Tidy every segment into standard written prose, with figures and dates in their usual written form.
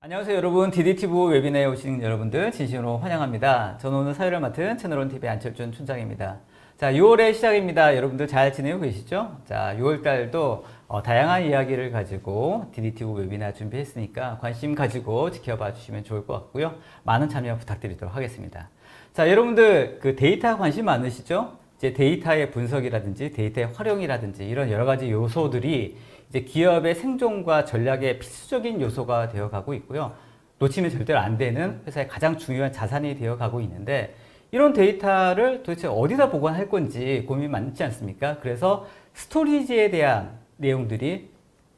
안녕하세요 여러분. DDTV 웨비나에 오신 여러분들 진심으로 환영합니다. 저는 오늘 사회를 맡은 채널원TV의 안철준 촌장입니다. 자, 6월의 시작입니다. 여러분들 잘 지내고 계시죠? 자, 6월달도 다양한 이야기를 가지고 DDTV 웨비나 준비했으니까 관심 가지고 지켜봐 주시면 좋을 것 같고요. 많은 참여 부탁드리도록 하겠습니다. 자, 여러분들 그 데이터 관심 많으시죠? 이제 데이터의 분석이라든지 데이터의 활용이라든지 이런 여러 가지 요소들이 이제 기업의 생존과 전략의 필수적인 요소가 되어 가고 있고요. 놓치면 절대로 안 되는 회사의 가장 중요한 자산이 되어 가고 있는데 이런 데이터를 도대체 어디다 보관할 건지 고민이 많지 않습니까? 그래서 스토리지에 대한 내용들이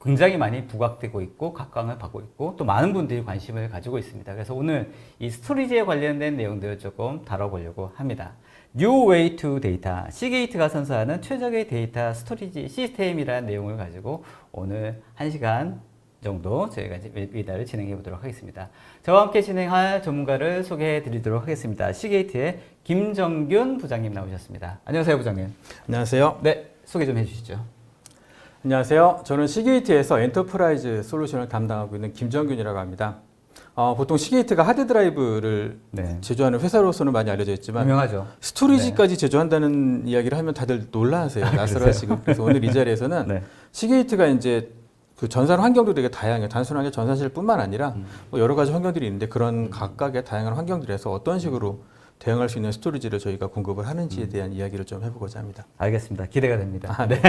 굉장히 많이 부각되고 있고 각광을 받고 있고 또 많은 분들이 관심을 가지고 있습니다. 그래서 오늘 이 스토리지에 관련된 내용들을 조금 다뤄보려고 합니다. New Way to Data, 시게이트가 선사하는 최적의 데이터 스토리지 시스템이라는 내용을 가지고 오늘 1시간 정도 저희가 이제 웨비나를 진행해 보도록 하겠습니다. 저와 함께 진행할 전문가를 소개해 드리도록 하겠습니다. 시게이트의 김정균 부장님 나오셨습니다. 안녕하세요, 부장님. 안녕하세요. 네, 소개 좀 해주시죠. 안녕하세요. 저는 시게이트에서 엔터프라이즈 솔루션을 담당하고 있는 김정균이라고 합니다. 보통 시게이트가 하드드라이브를 제조하는 회사로서는 많이 알려져 있지만 유명하죠. 스토리지까지 제조한다는 이야기를 하면 다들 놀라세요. 낯설어하시고. 그래서 오늘 이 자리에서는 시게이트가 이제 그 전산 환경도 되게 다양해요. 단순하게 전산실뿐만 아니라 뭐 여러 가지 환경들이 있는데 그런 각각의 다양한 환경들에서 어떤 식으로 대응할 수 있는 스토리지를 저희가 공급을 하는지에 대한 이야기를 좀 해보고자 합니다. 알겠습니다. 기대가 됩니다. 네.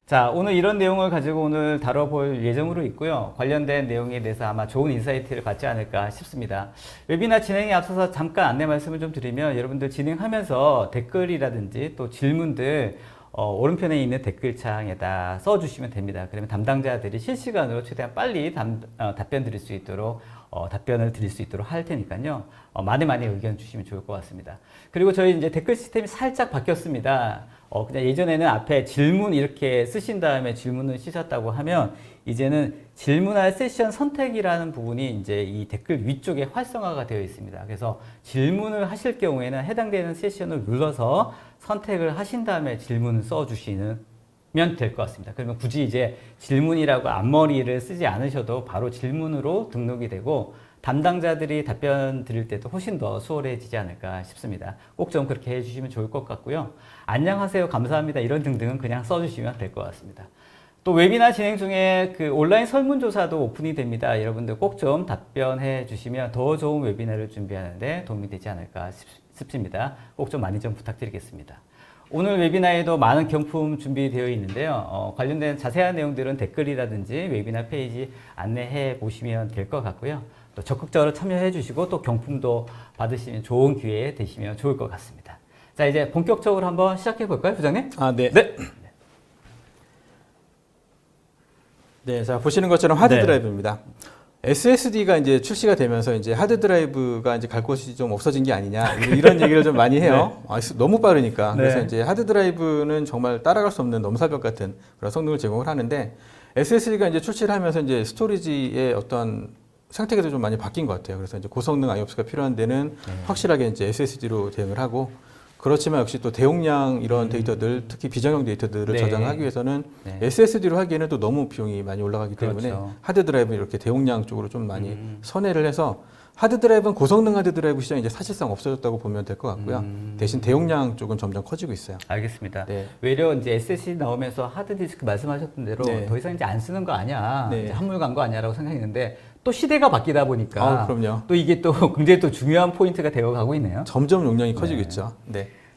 자, 오늘 이런 내용을 가지고 오늘 다뤄볼 예정으로 있고요. 관련된 내용에 대해서 아마 좋은 인사이트를 받지 않을까 싶습니다. 웨비나 진행에 앞서서 잠깐 안내 말씀을 좀 드리면 여러분들 진행하면서 댓글이라든지 또 질문들 오른편에 있는 댓글창에다 써주시면 됩니다. 그러면 담당자들이 실시간으로 최대한 빨리 답변 드릴 수 있도록 답변을 드릴 수 있도록 할 테니까요. 많이 의견 주시면 좋을 것 같습니다. 그리고 저희 이제 댓글 시스템이 살짝 바뀌었습니다. 그냥 예전에는 앞에 질문 이렇게 쓰신 다음에 질문을 쓰셨다고 하면 이제는 질문할 세션 선택이라는 부분이 이제 이 댓글 위쪽에 활성화가 되어 있습니다. 그래서 질문을 하실 경우에는 해당되는 세션을 눌러서 선택을 하신 다음에 질문을 써주시면 될 것 같습니다. 그러면 굳이 이제 질문이라고 앞머리를 쓰지 않으셔도 바로 질문으로 등록이 되고 담당자들이 답변 드릴 때도 훨씬 더 수월해지지 않을까 싶습니다. 꼭 좀 그렇게 해주시면 좋을 것 같고요. 안녕하세요, 감사합니다 이런 등등은 그냥 써주시면 될 것 같습니다. 또 웨비나 진행 중에 그 온라인 설문조사도 오픈이 됩니다. 여러분들 꼭 좀 답변해 주시면 더 좋은 웨비나를 준비하는데 도움이 되지 않을까 싶습니다. 꼭 좀 많이 좀 부탁드리겠습니다. 오늘 웨비나에도 많은 경품 준비되어 있는데요. 관련된 자세한 내용들은 댓글이라든지 웨비나 페이지 안내해 보시면 될 것 같고요. 또 적극적으로 참여해 주시고 또 경품도 받으시면 좋은 기회 되시면 좋을 것 같습니다. 자, 이제 본격적으로 한번 시작해 볼까요, 부장님? 네. 네, 자 보시는 것처럼 하드드라이브입니다. SSD가 이제 출시가 되면서 이제 하드드라이브가 이제 갈 곳이 좀 없어진 게 아니냐 이런 얘기를 좀 많이 해요. 너무 빠르니까. 그래서 이제 하드드라이브는 정말 따라갈 수 없는 넘사벽 같은 그런 성능을 제공을 하는데 SSD가 이제 출시를 하면서 이제 스토리지의 어떤 생태계도 좀 많이 바뀐 것 같아요. 그래서 이제 고성능 IOPS가 필요한 데는 확실하게 이제 SSD로 대응을 하고 그렇지만 역시 또 대용량 이런 데이터들 특히 비정형 데이터들을 저장하기 위해서는 SSD로 하기에는 또 너무 비용이 많이 올라가기 때문에 하드드라이브는 이렇게 대용량 쪽으로 좀 많이 선회를 해서 하드드라이브는 고성능 하드드라이브 시장이 이제 사실상 없어졌다고 보면 될 것 같고요. 대신 대용량 쪽은 점점 커지고 있어요. 알겠습니다. 외려 이제 SSD 나오면서 하드디스크 말씀하셨던 대로 더 이상 이제 안 쓰는 거 아니야, 이제 한물 간 거 아니야라고 생각했는데 또 시대가 바뀌다 보니까 그럼요. 또 이게 또 굉장히 또 중요한 포인트가 되어 가고 있네요. 점점 용량이 커지고 있죠.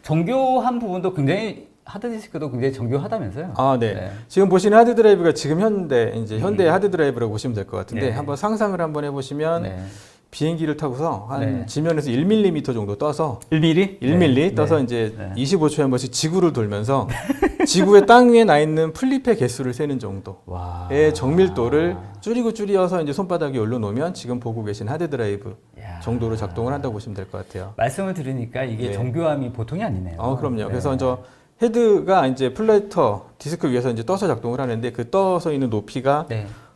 정교한 부분도 굉장히 하드디스크도 굉장히 정교하다면서요? 지금 보시는 하드드라이브가 지금 현대 하드드라이브라고 보시면 될 것 같은데 한번 상상을 한번 해보시면 비행기를 타고서 한 지면에서 1mm 정도 떠서 1mm? 1mm 떠서 이제 25초에 한 번씩 지구를 돌면서 지구의 땅 위에 나 있는 플립의 개수를 세는 정도의 정밀도를 줄여서 이제 손바닥에 올려놓으면 지금 보고 계신 하드드라이브 정도로 작동을 한다고 보시면 될 것 같아요. 말씀을 들으니까 이게 정교함이 보통이 아니네요. 그럼요. 그래서 헤드가 이제 플래터 디스크 위에서 이제 떠서 작동을 하는데 그 떠서 있는 높이가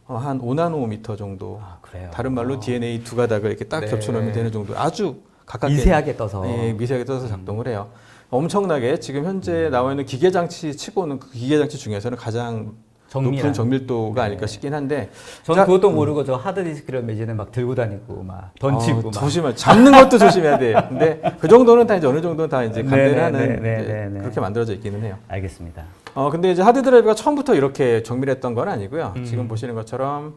한 5나노미터 정도. 그래요? 다른 말로 DNA 두 가닥을 이렇게 딱 겹쳐놓으면 되는 정도. 아주 가깝게 미세하게 떠서. 미세하게 떠서 작동을 해요. 엄청나게 지금 현재 나와 있는 기계장치 치고는 그 기계장치 중에서는 가장 높은 정밀도가 아닐까 싶긴 한데 저는 그것도 모르고 저 하드디스크를 매진을 막 들고 다니고 막 던지고 막. 조심해. 잡는 것도 조심해야 돼요. 근데 그 정도는 다 이제 어느 정도 다 이제 감내하는 그렇게 만들어져 있기는 해요. 알겠습니다. 근데 이제 하드 드라이브가 처음부터 이렇게 정밀했던 건 아니고요. 지금 보시는 것처럼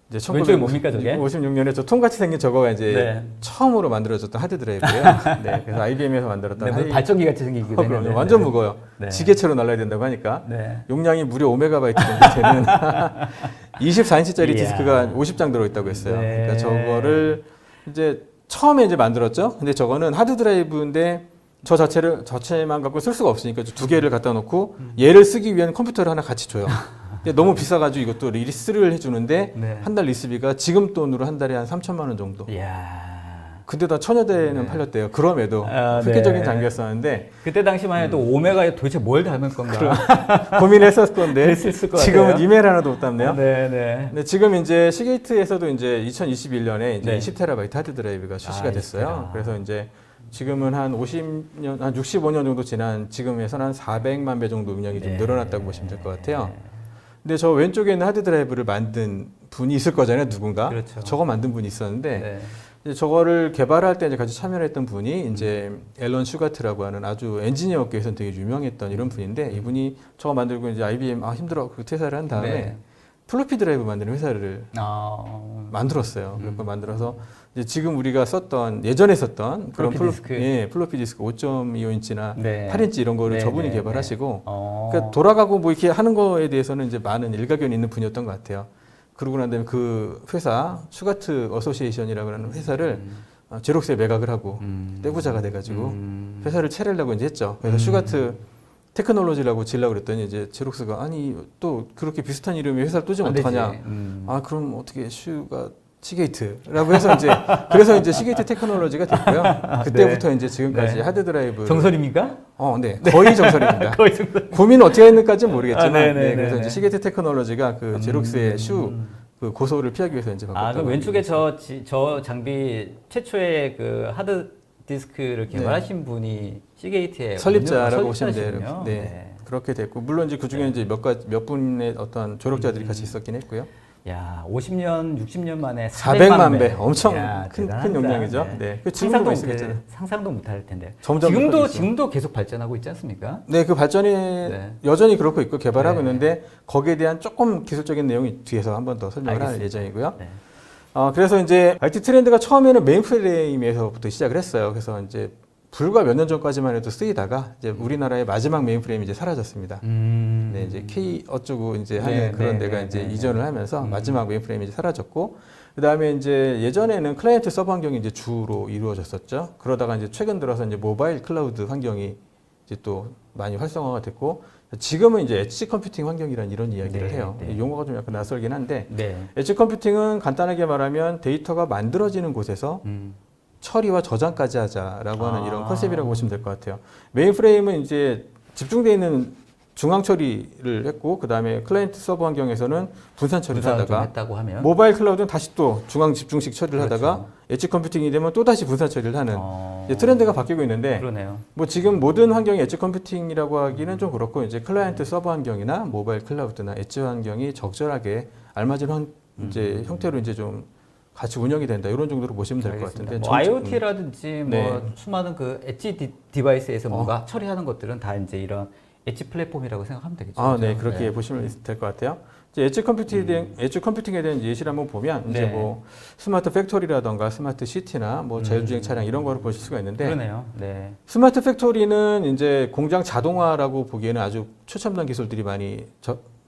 이제 왼쪽이 뭡니까 저게? 56년에 저 통같이 생긴 저거가 이제 처음으로 만들어졌던 하드 드라이브예요. 네, 그래서 IBM에서 만들었던 네, 발전기 같이 생기기도 했는데 완전 무거워요. 네. 지게처럼 날라야 된다고 하니까 네. 용량이 무려 5메가바이트 정도 되는 24인치짜리 디스크가 50장 들어있다고 했어요. 네. 그러니까 저거를 이제 처음에 이제 만들었죠. 근데 저거는 하드 드라이브인데 저 자체만 갖고 쓸 수가 없으니까 두 개를 갖다 놓고 얘를 쓰기 위한 컴퓨터를 하나 같이 줘요. 근데 너무 비싸가지고 이것도 리스를 해주는데 한 달 리스비가 지금 돈으로 한 달에 한 3천만 원 정도. 이야. 근데 다 1000여대는 팔렸대요. 그럼에도 획기적인 장비였었는데 그때 당시만 해도 오메가에 도대체 뭘 담을 건가 고민했었을 건데 그랬을 것 지금은 같아요. 이메일 하나도 못 담네요. 네. 근데 지금 이제 시게이트에서도 이제 2021년에 이제 네. 20테라바이트 하드 드라이브가 출시가 됐어요. 20테라. 그래서 이제 지금은 한 50년, 한 65년 정도 지난 지금에서는 한 400만 배 정도 운영이 좀 늘어났다고 보시면 될 것 같아요. 근데 저 왼쪽에 있는 하드 드라이브를 만든 분이 있을 거잖아요, 누군가. 그렇죠. 저거 만든 분이 있었는데 네. 이제 저거를 개발할 때 이제 같이 참여했던 분이 이제 앨런 슈가트라고 하는 아주 엔지니어 업계에서는 되게 유명했던 이런 분인데 이분이 저거 만들고 이제 IBM 힘들어 그 퇴사를 한 다음에 플로피 드라이브 만드는 회사를 만들었어요. 그걸 만들어서 이제 지금 우리가 썼던 예전에 썼던 그런 플로피 디스크 5.25인치나 8인치 이런 거를 저분이 개발하시고 그러니까 돌아가고 뭐 이렇게 하는 거에 대해서는 이제 많은 일가견이 있는 분이었던 것 같아요. 그러고 난 다음에 그 회사 슈가트 어소시에이션이라고 하는 회사를 제록스에 매각을 하고 떼부자가 돼가지고 회사를 차리려고 이제 했죠. 그래서 슈가트 테크놀로지라고 지으려고 그랬더니 이제 제록스가 아니 또 그렇게 비슷한 이름의 회사를 또 지면 어떡하냐. 그럼 어떻게 시게이트라고 해서 이제 그래서 이제 시게이트 테크놀로지가 됐고요. 그때부터 이제 지금까지 하드 드라이브 정설입니까? 네. 거의 정설입니다. 거의 정설. 고민 어떻게 했는지는 모르겠지만 그래서 네. 이제 시게이트 테크놀로지가 그 제록스의 그 고소를 피하기 위해서 이제 바꿨던 그럼 왼쪽에 저 장비 최초의 그 하드 디스크를 개발하신 분이 시게이트의 설립자라고 보시면 돼요. 네. 그렇게 됐고 물론 이제 그 중에 이제 몇 분의 어떤 조력자들이 같이 있었긴 했고요. 야, 50년, 60년 만에 400만 배, 엄청 큰 용량이죠. 네. 그 상상도 못할 텐데. 점점 지금도 계속 발전하고 있지 않습니까? 네, 그 발전이 여전히 그렇고 있고 개발하고 있는데 거기에 대한 조금 기술적인 내용이 뒤에서 한 번 더 설명을 할 예정이고요. 그래서 이제 IT 트렌드가 처음에는 메인프레임에서부터 시작을 했어요. 그래서 이제 불과 몇 년 전까지만 해도 쓰이다가 이제 우리나라의 마지막 메인프레임이 이제 사라졌습니다. 네, 이제 K 어쩌고 이제 하는 그런 데가 이제 이전을 하면서 마지막 메인프레임이 이제 사라졌고, 그 다음에 이제 예전에는 클라이언트 서버 환경이 이제 주로 이루어졌었죠. 그러다가 이제 최근 들어서 이제 모바일 클라우드 환경이 이제 또 많이 활성화가 됐고, 지금은 이제 엣지 컴퓨팅 환경이라는 이런 이야기를 해요. 용어가 좀 약간 낯설긴 한데, 엣지 컴퓨팅은 간단하게 말하면 데이터가 만들어지는 곳에서 처리와 저장까지 하자라고 하는 이런 컨셉이라고 보시면 될 것 같아요. 메인프레임은 이제 집중되어 있는 중앙 처리를 했고, 그 다음에 클라이언트 서버 환경에서는 분산 처리를 하다가, 모바일 클라우드는 다시 또 중앙 집중식 처리를 하다가, 엣지 컴퓨팅이 되면 또 다시 분산 처리를 하는 트렌드가 바뀌고 있는데, 뭐 지금 모든 환경이 엣지 컴퓨팅이라고 하기는 좀 그렇고, 이제 클라이언트 서버 환경이나 모바일 클라우드나 엣지 환경이 적절하게 알맞은 이제 형태로 이제 좀 같이 운영이 된다, 이런 정도로 보시면 될 것 같은데, 뭐 IoT라든지 뭐 수많은 그 엣지 디바이스에서 뭔가 처리하는 것들은 다 이제 이런 엣지 플랫폼이라고 생각하면 되겠죠. 네, 그렇게 보시면 될 것 같아요. 이제 엣지 컴퓨팅에 대한 예시를 한번 보면 이제 뭐 스마트 팩토리라던가 스마트 시티나 뭐 자율주행 차량 이런 거를 보실 수가 있는데, 스마트 팩토리는 이제 공장 자동화라고 보기에는 아주 최첨단 기술들이 많이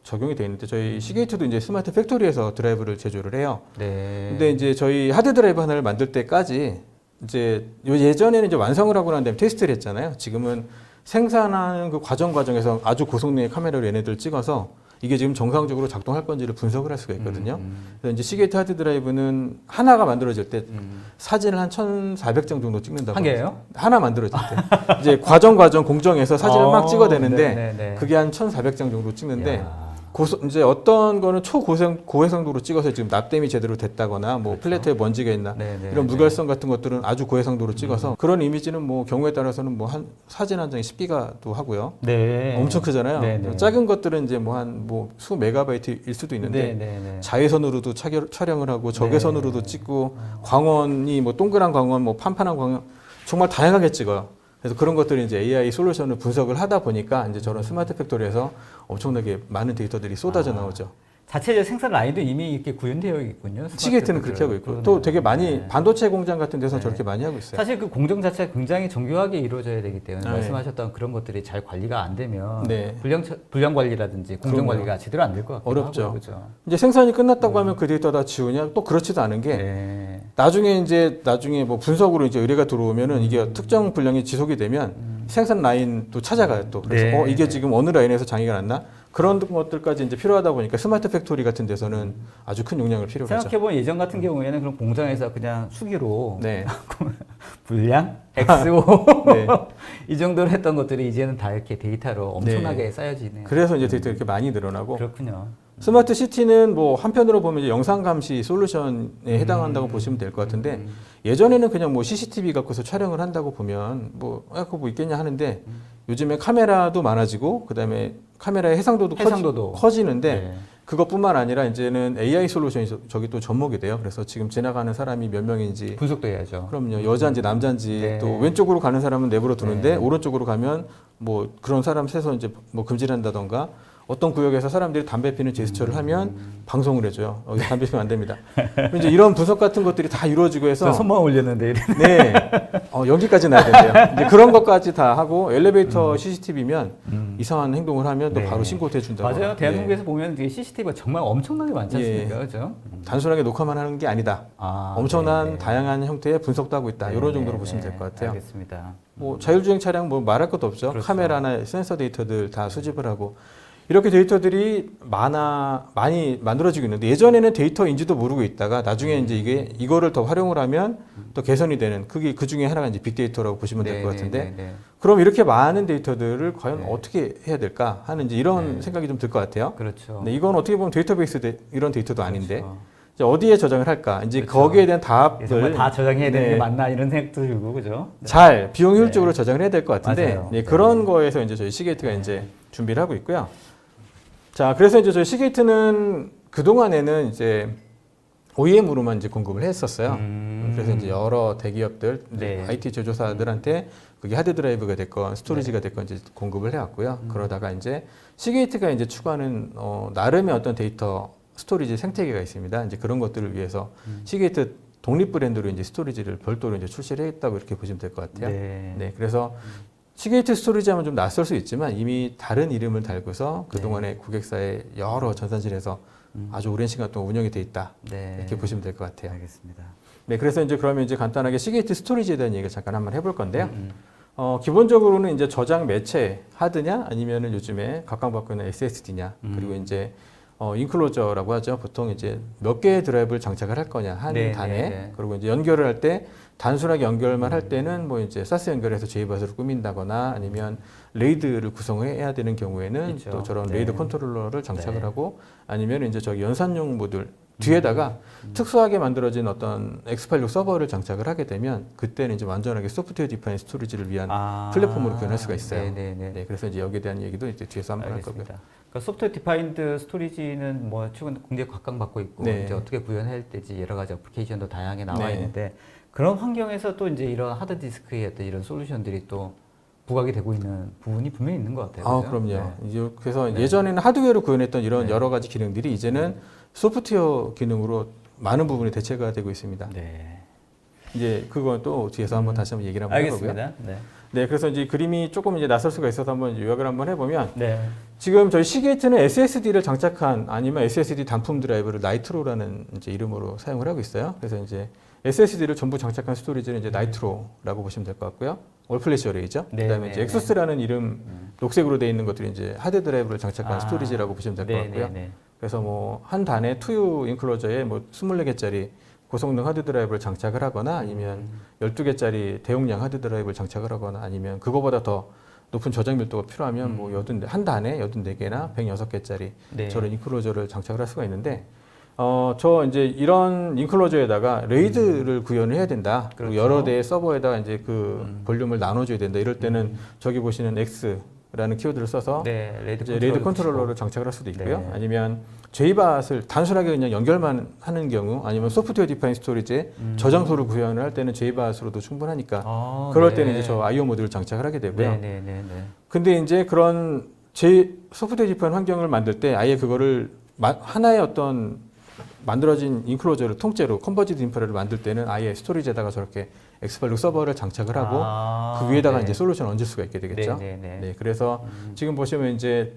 적용이 되어 있는데, 저희 시게이트도 이제 스마트 팩토리에서 드라이브를 제조를 해요. 근데 이제 저희 하드 드라이브 하나를 만들 때까지 이제 예전에는 이제 완성을 하고 난 다음에 테스트를 했잖아요. 지금은 생산하는 그 과정에서 아주 고성능의 카메라로 얘네들 찍어서 이게 지금 정상적으로 작동할 건지를 분석을 할 수가 있거든요. 그래서 이제 시게이트 하드 드라이브는 하나가 만들어질 때 사진을 한 1,400장 정도 찍는다고. 한 개예요? 하나 만들어질 때. 이제 과정 공정에서 사진을 막 찍어대는데 그게 한 1,400장 정도 찍는데, 이제 어떤 거는 고해상도로 찍어서 지금 납땜이 제대로 됐다거나 뭐 그렇죠. 플레이트에 먼지가 있나 네네. 이런 무결성 같은 것들은 아주 고해상도로 찍어서 그런 이미지는 뭐 경우에 따라서는 뭐 한 사진 한 장에 10기가도 하고요. 네. 엄청 크잖아요. 네네. 작은 것들은 이제 뭐 한 뭐 수 메가바이트일 수도 있는데 네네네. 자외선으로도 촬영을 하고 적외선으로도 찍고 광원이 뭐 동그란 광원, 뭐 판판한 광원 정말 다양하게 찍어요. 그래서 그런 것들이 이제 AI 솔루션을 분석을 하다 보니까 이제 저런 스마트 팩토리에서 엄청나게 많은 데이터들이 쏟아져 나오죠. 자체적 생산 라인도 이미 이렇게 구현되어 있군요. 시게이트는 그렇게 하고 있고 또 되게 많이 반도체 공장 같은 데서 저렇게 많이 하고 있어요. 사실 그 공정 자체가 굉장히 정교하게 이루어져야 되기 때문에 네. 말씀하셨던 그런 것들이 잘 관리가 안 되면 네. 불량 관리라든지 공정 그럼요. 관리가 제대로 안 될 것 같아요. 어렵죠. 그죠? 이제 생산이 끝났다고 하면 그 데이터 다 지우냐? 또 그렇지도 않은 게 네. 나중에 뭐 분석으로 이제 의뢰가 들어오면은 이게 특정 분량이 지속이 되면 생산 라인 또 찾아가요 또. 그래서 네. 이게 지금 어느 라인에서 장애가 났나? 그런 것들까지 이제 필요하다 보니까 스마트 팩토리 같은 데서는 아주 큰 용량을 필요로 하죠. 생각해보면 예전 같은 경우에는 그런 공장에서 그냥 수기로 네. 분량, XO 네. 이 정도로 했던 것들이 이제는 다 이렇게 데이터로 엄청나게 쌓여지네요. 그래서 이제 데이터 이렇게 많이 늘어나고 그렇군요. 스마트 시티는 뭐 한편으로 보면 이제 영상 감시 솔루션에 해당한다고 보시면 될 것 같은데 예전에는 그냥 뭐 CCTV 갖고서 촬영을 한다고 보면 뭐 그거 뭐 있겠냐 하는데 요즘에 카메라도 많아지고 그다음에 카메라의 해상도도 커지는데 네. 그것뿐만 아니라 이제는 AI 솔루션이 저기 또 접목이 돼요. 그래서 지금 지나가는 사람이 몇 명인지 분석도 해야죠. 그럼요. 여자인지 남자인지 네. 또 왼쪽으로 가는 사람은 내버려 두는데 네. 오른쪽으로 가면 뭐 그런 사람 세서 이제 뭐 금지를 한다던가 어떤 구역에서 사람들이 담배 피는 제스처를 하면 방송을 해줘요. 여기 담배 피면 안 됩니다. 이제 이런 분석 같은 것들이 다 이루어지고 해서 저 손만 올렸는데 네, 여기까지 나야 된대요. 이제 그런 것까지 다 하고 엘리베이터 CCTV면 이상한 행동을 하면 또 네. 바로 신고해 준다고. 맞아요. 대한민국에서 보면 되게 CCTV가 정말 엄청나게 많지 않습니까? 예. 그죠? 단순하게 녹화만 하는 게 아니다. 아, 엄청난 네. 다양한 형태의 분석도 하고 있다. 네, 이런 정도로 네, 보시면 네. 될 것 같아요. 알겠습니다. 뭐 자율주행 차량 뭐 말할 것도 없죠. 그렇죠. 카메라나 센서 데이터들 다 수집을 하고 이렇게 데이터들이 많이 만들어지고 있는데 예전에는 데이터인지도 모르고 있다가 나중에 이제 이거를 더 활용을 하면 또 개선이 되는 그게 그 중에 하나가 이제 빅데이터라고 보시면 될 것 같은데 네. 그럼 이렇게 많은 데이터들을 과연 네. 어떻게 해야 될까 하는 이제 이런 네. 생각이 좀 들 것 같아요. 그렇죠. 근데 이건 어떻게 보면 데이터베이스 이런 데이터도 아닌데 그렇죠. 이제 어디에 저장을 할까? 이제 그렇죠. 거기에 대한 정말 답을 다 저장해야 되는 네. 게 맞나 이런 생각도 들고 그죠? 잘 비용 효율적으로 저장을 해야 될 것 같은데 맞아요. 네, 네. 그런 거에서 이제 저희 시게이트가 이제 준비를 하고 있고요. 자, 그래서 이제 저희 시게이트는 그 동안에는 이제 OEM으로만 이제 공급을 했었어요. 그래서 이제 여러 대기업들, 네. IT 제조사들한테 그게 하드 드라이브가 됐건 스토리지가 됐건 이제 공급을 해왔고요. 그러다가 이제 시게이트가 이제 추구하는 나름의 어떤 데이터 스토리지 생태계가 있습니다. 이제 그런 것들을 위해서 시게이트 독립 브랜드로 이제 스토리지를 별도로 이제 출시를 했다고 이렇게 보시면 될 것 같아요. 네. 그래서 시게이트 스토리지 하면 좀 낯설 수 있지만 이미 다른 이름을 달고서 그동안의 고객사의 여러 전산실에서 아주 오랜 시간 동안 운영이 돼 있다. 네. 이렇게 보시면 될 것 같아요. 알겠습니다. 네, 그래서 이제 그러면 이제 간단하게 시게이트 스토리지에 대한 얘기를 잠깐 한번 해볼 건데요. 기본적으로는 이제 저장 매체 하드냐 아니면은 요즘에 각광받고 있는 SSD냐 그리고 이제 인클로저라고 하죠. 보통 이제 몇 개의 드라이브를 장착을 할 거냐 한 네, 단에 네, 네. 그리고 이제 연결을 할 때 단순하게 연결만 할 때는 뭐 이제 사스 연결해서 JBus를 꾸민다거나 아니면 레이드를 구성해야 되는 경우에는 있죠. 또 저런 네. 레이드 컨트롤러를 장착을 네. 하고 아니면 이제 저기 연산용 모듈 뒤에다가 특수하게 만들어진 어떤 X86 서버를 장착을 하게 되면 그때는 이제 완전하게 소프트웨어 디파인 스토리지를 위한 플랫폼으로 변할 수가 있어요. 네네네. 네, 그래서 이제 여기에 대한 얘기도 이제 뒤에서 한번 할 거고요. 알겠습니다. 그러니까 소프트웨어 디파인드 스토리지는 뭐 최근 굉장히 각광받고 있고 네. 이제 어떻게 구현해야 될지 여러 가지 어플리케이션도 다양하게 나와 네. 있는데 그런 환경에서 또 이제 이런 하드디스크의 어떤 이런 솔루션들이 또 부각이 되고 있는 부분이 분명히 있는 것 같아요. 아, 그죠? 그럼요. 네. 이제 그래서 네. 예전에는 하드웨어로 구현했던 이런 네. 여러 가지 기능들이 이제는 소프트웨어 기능으로 많은 부분이 대체가 되고 있습니다. 네. 이제 그건 또 뒤에서 한번 다시 한번 얘기를 한번 해보고요. 알겠습니다. 네. 네, 그래서 이제 그림이 조금 이제 낯설 수가 있어서 한번 요약을 한번 해보면 네. 지금 저희 시게이트는 SSD를 장착한 아니면 SSD 단품 드라이브를 나이트로라는 이제 이름으로 사용을 하고 있어요. 그래서 이제 SSD를 전부 장착한 스토리지는 이제 나이트로라고 보시면 될 것 같고요. 올플래시 어레이죠. 네, 그다음에 네, 이제 엑소스라는 이름 녹색으로 되어 있는 것들이 이제 하드 드라이브를 장착한 스토리지라고 보시면 될 것 네, 같고요. 네, 네. 그래서 뭐 한 단에 투유 인클로저에 뭐 24개짜리 고성능 하드 드라이브를 장착을 하거나 아니면 12개짜리 대용량 하드 드라이브를 장착을 하거나 아니면 그거보다 더 높은 저장 밀도가 필요하면 뭐 한 단에 84개나 106개짜리 네. 저런 인클로저를 장착을 할 수가 있는데 저 이제 이런 인클로저에다가 레이드를 구현을 해야 된다. 그리고 그렇죠. 여러 대의 서버에다가 이제 그 볼륨을 나눠줘야 된다. 이럴 때는 저기 보시는 X라는 키워드를 써서 네, 이제 레이드 컨트롤러를 장착을 할 수도 있고요. 네. 아니면 JBOS을 단순하게 그냥 연결만 하는 경우, 아니면 소프트웨어 디파인 스토리지에 저장소를 구현을 할 때는 JBOS로도 충분하니까 그럴 때는 이제 저 IO 모듈을 장착을 하게 되고요. 네. 근데 이제 그런 소프트웨어 디파인 환경을 만들 때 아예 그거를 하나의 어떤 만들어진 인클로저를 통째로 컨버지드 인프라를 만들 때는 아예 스토리지에다가 저렇게 엑스팔로 서버를 장착을 하고 그 위에다가 이제 솔루션을 얹을 수가 있게 되겠죠. 네, 그래서 지금 보시면 이제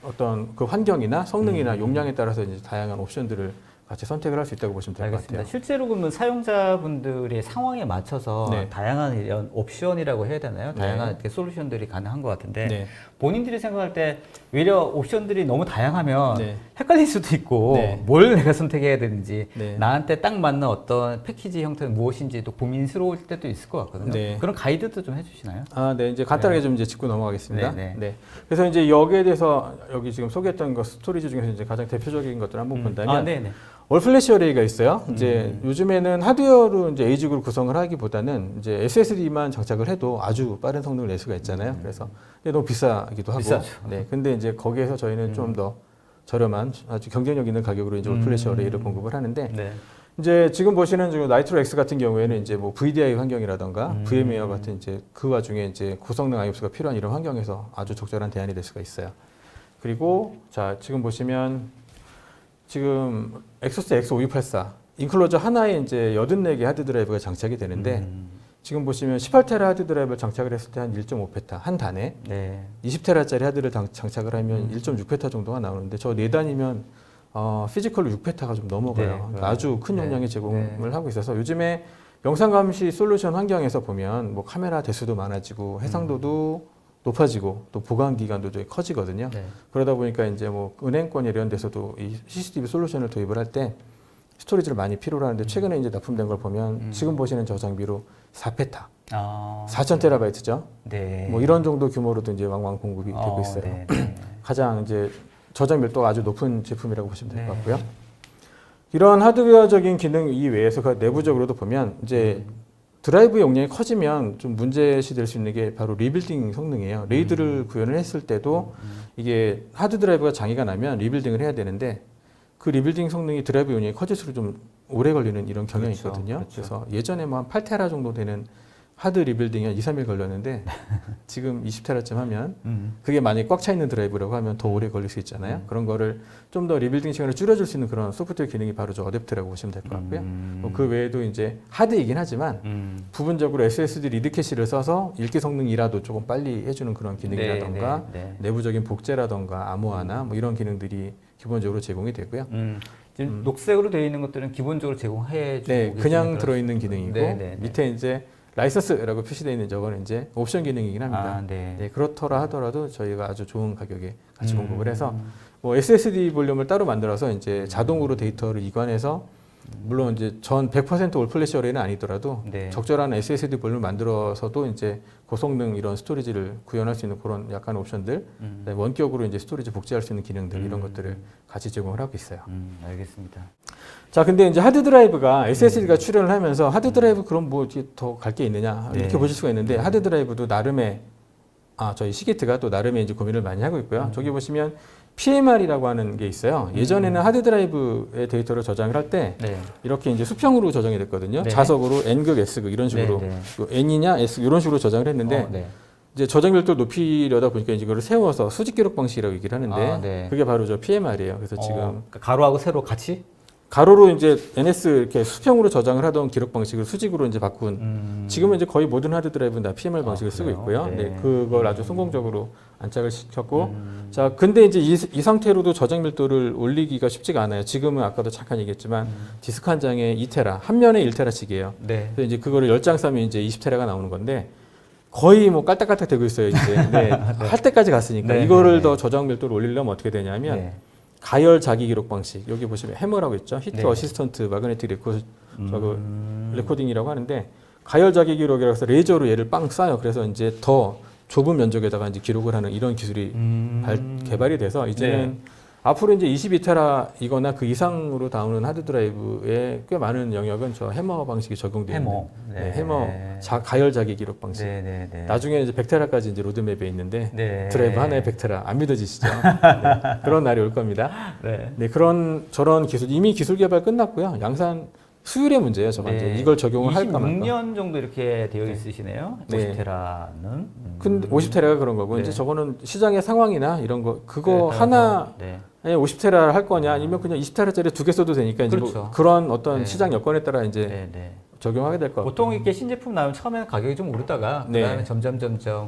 어떤 그 환경이나 성능이나 용량에 따라서 이제 다양한 옵션들을 같이 선택을 할 수 있다고 보시면 될 것 알겠습니다. 같아요. 실제로 그러면 사용자분들의 상황에 맞춰서 네. 다양한 이런 옵션이라고 해야 되나요? 다양한 네. 이렇게 솔루션들이 가능한 것 같은데 네. 본인들이 생각할 때 오히려 옵션들이 너무 다양하면 네. 헷갈릴 수도 있고 네. 뭘 내가 선택해야 되는지 네. 나한테 딱 맞는 어떤 패키지 형태는 무엇인지도 고민스러울 때도 있을 것 같거든요. 네. 그런 가이드도 좀 해주시나요? 네, 이제 간단하게 좀 이제 짚고 넘어가겠습니다. 네. 그래서 이제 여기에 대해서 여기 지금 소개했던 거 스토리지 중에서 이제 가장 대표적인 것들 한번 본다면 네네. 올플래시 어레이가 있어요. 이제 요즘에는 하드웨어로 이제 에이직으로 구성을 하기보다는 이제 SSD만 장착을 해도 아주 빠른 성능을 낼 수가 있잖아요. 그래서 근데 너무 비싸기도 하고. 비싸죠. 네. 근데 이제 거기에서 저희는 좀 더 저렴한 아주 경쟁력 있는 가격으로 이제 올플래시 어레이를 공급을 하는데 네. 이제 지금 보시는 지금 나이트로 X 같은 경우에는 이제 뭐 VDI 환경이라던가 VM웨어 같은 이제 그 와중에 이제 고성능 IOPS가 필요한 이런 환경에서 아주 적절한 대안이 될 수가 있어요. 그리고 자 지금 보시면 지금 엑소스 X5284 인클로저 하나에 이제 84개 하드 드라이브가 장착이 되는데 지금 보시면 18테라 하드 드라이브를 장착을 했을 때 한 1.5페타 한 단에 네. 20테라짜리 하드를 장착을 하면 1.6페타 정도가 나오는데 저 4단이면 피지컬로 6페타가 좀 넘어가요. 네, 그러니까 아주 큰 네, 용량의 제공을 하고 있어서 요즘에 영상 감시 솔루션 환경에서 보면 뭐 카메라 대수도 많아지고 해상도도 높아지고 또 보관 기간도 되게 커지거든요. 네. 그러다 보니까 이제 뭐 은행권 이런 데서도 이 CCTV 솔루션을 도입을 할 때 스토리지를 많이 필요로 하는데 최근에 이제 납품된 걸 보면 지금 보시는 저 장비로 4페타, 4,000테라바이트죠. 네. 뭐 이런 정도 규모로도 이제 왕왕 공급이 되고 있어요. 네. 가장 이제 저장 밀도가 아주 높은 제품이라고 보시면 될 것 네. 같고요. 이런 하드웨어적인 기능 이외에서 그 내부적으로도 보면 이제 드라이브 용량이 커지면 좀 문제시 될 수 있는 게 바로 리빌딩 성능이에요. 레이드를 구현을 했을 때도 이게 하드 드라이브가 장애가 나면 리빌딩을 해야 되는데 그 리빌딩 성능이 드라이브 용량이 커질수록 좀 오래 걸리는 이런 경향이 그렇죠. 있거든요. 그렇죠. 그래서 예전에 뭐 한 8테라 정도 되는 하드 리빌딩이 한 2, 3일 걸렸는데 지금 20테라쯤 하면 그게 만약에 꽉 차 있는 드라이브라고 하면 더 오래 걸릴 수 있잖아요. 그런 거를 좀 더 리빌딩 시간을 줄여줄 수 있는 그런 소프트웨어 기능이 바로 저 어댑트라고 보시면 될 것 같고요. 그 외에도 이제 하드이긴 하지만 부분적으로 SSD 리드 캐시를 써서 읽기 성능이라도 조금 빨리 해주는 그런 기능이라던가 내부적인 복제라던가 암호화나 뭐 이런 기능들이 기본적으로 제공이 되고요. 지금 녹색으로 되어 있는 것들은 기본적으로 제공해 주고 네, 그냥 계시는 들어있는 기능이고 네. 밑에 이제 라이선스라고 표시되어 있는 저거는 이제 옵션 기능이긴 합니다. 네. 그렇더라 하더라도 저희가 아주 좋은 가격에 같이 공급을 해서 뭐 SSD 볼륨을 따로 만들어서 이제 자동으로 데이터를 이관해서 물론 이제 전 100% 올플래시 어레이는 아니더라도 네. 적절한 SSD 볼륨을 만들어서도 이제 고성능 이런 스토리지를 구현할 수 있는 그런 약간 옵션들, 원격으로 이제 스토리지 복제할 수 있는 기능들 이런 것들을 같이 제공을 하고 있어요. 알겠습니다. 자, 근데 이제 하드 드라이브가 SSD가 출현을 하면서 하드 드라이브 그럼 뭐 더 갈 게 있느냐 이렇게 보실 수가 있는데 하드 드라이브도 나름의 저희 시게트가 또 나름의 이제 고민을 많이 하고 있고요. 저기 보시면 PMR이라고 하는 게 있어요. 예전에는 하드 드라이브의 데이터를 저장을 할 때 이렇게 이제 수평으로 저장이 됐거든요. 네. 자석으로 N극, S극 이런 식으로 N이냐 S 이런 식으로 저장을 했는데 이제 저장 밀도를 높이려다 보니까 이제 이걸 세워서 수직 기록 방식이라고 얘기를 하는데 그게 바로 저 PMR이에요. 그래서 지금 그러니까 가로하고 세로 같이 가로로 이제 NS 이렇게 수평으로 저장을 하던 기록 방식을 수직으로 이제 바꾼 지금은 이제 거의 모든 하드 드라이브는 다 PMR 방식을 쓰고 있고요. 네, 그걸 아주 성공적으로 안착을 시켰고 자, 근데 이제 이 상태로도 저장 밀도를 올리기가 쉽지가 않아요. 지금은 아까도 잠깐 얘기했지만 디스크 한 장에 2테라, 한 면에 1테라씩이에요. 그래서 이제 그거를 10장 싸면 이제 20테라가 나오는 건데 거의 뭐 깔딱깔딱 되고 있어요, 이제. 할 때까지 갔으니까 이거를 더 저장 밀도를 올리려면 어떻게 되냐면 가열 자기 기록 방식 여기 보시면 해머라고 있죠. 히트 어시스턴트 마그네틱 레코딩이라고 하는데 가열 자기 기록이라고 해서 레이저로 얘를 빵 쏴요. 그래서 이제 더 좁은 면적에다가 이제 기록을 하는 이런 기술이 개발이 돼서 이제는 네. 앞으로 이제 22테라이거나 그 이상으로 나오는 하드 드라이브의 꽤 많은 영역은 저 해머 방식이 적용되어 있는 해머. 네, 해머 가열 자기 기록 방식. 네, 네, 네. 나중에 이제 100테라까지 이제 로드맵에 있는데 네. 드라이브 하나에 100테라 안 믿어지시죠? 네, 그런 날이 올 겁니다. 네. 네, 저런 기술 이미 기술 개발 끝났고요. 양산 수율의 문제예요. 저건 이제 이걸 적용을 할까 말까. 26년 정도 이렇게 되어 있으시네요. 네. 50테라는. 근데 50테라가 그런 거고 네. 이제 저거는 시장의 상황이나 이런 거 그거 네, 하나 네. 50테라 할 거냐 아니면 그냥 20테라짜리 2개 써도 되니까 이제 그렇죠. 뭐 그런 어떤 네. 시장 여건에 따라 이제 네, 네. 적용하게 될 것 같고. 보통 이렇게 신제품 나오면 처음에는 가격이 좀 오르다가 네. 그다음에 점점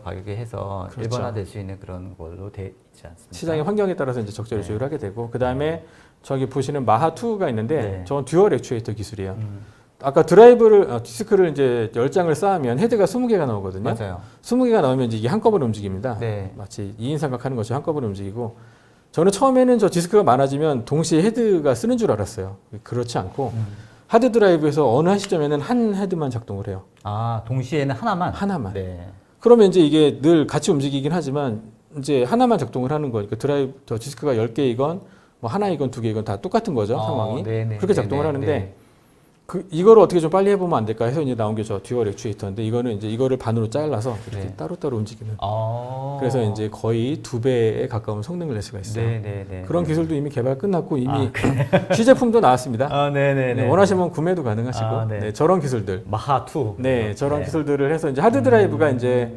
가격이 해서 그렇죠. 일반화될 수 있는 그런 걸로 돼 있지 않습니까? 시장의 환경에 따라서 이제 적절히 네. 조율하게 되고 그다음에 저기 보시는 마하2가 있는데 네. 저건 듀얼 액추에이터 기술이에요. 아까 드라이브를 디스크를 이제 10장을 쌓으면 헤드가 20개가 나오거든요. 맞아요. 20개가 나오면 이제 이게 한꺼번에 움직입니다. 네. 마치 2인 삼각하는 것이 한꺼번에 움직이고 저는 처음에는 저 디스크가 많아지면 동시에 헤드가 쓰는 줄 알았어요. 그렇지 않고 하드 드라이브에서 어느 한 시점에는 한 헤드만 작동을 해요. 아, 동시에는 하나만? 하나만. 네. 그러면 이제 이게 늘 같이 움직이긴 하지만 이제 하나만 작동을 하는 거니까 드라이브 저 디스크가 10개이건 뭐 하나이건 2개이건 다 똑같은 거죠. 상황이. 네네, 그렇게 작동을 네네, 하는데 네. 이거를 어떻게 좀 빨리 해보면 안 될까 해서 이제 나온 게 저 듀얼 액추에이터인데 이거는 이제 이거를 반으로 잘라서 이렇게 네. 따로따로 움직이는. 아. 그래서 이제 거의 2배에 가까운 성능을 낼 수가 있어요. 네네네. 그런 기술도 이미 개발 끝났고 이미 아, 시제품도 나왔습니다. 아, 네네네. 네, 원하시면 구매도 가능하시고 아, 네. 네, 저런 기술들. 마하2. 네, 저런 기술들을 해서 이제 하드 드라이브가 이제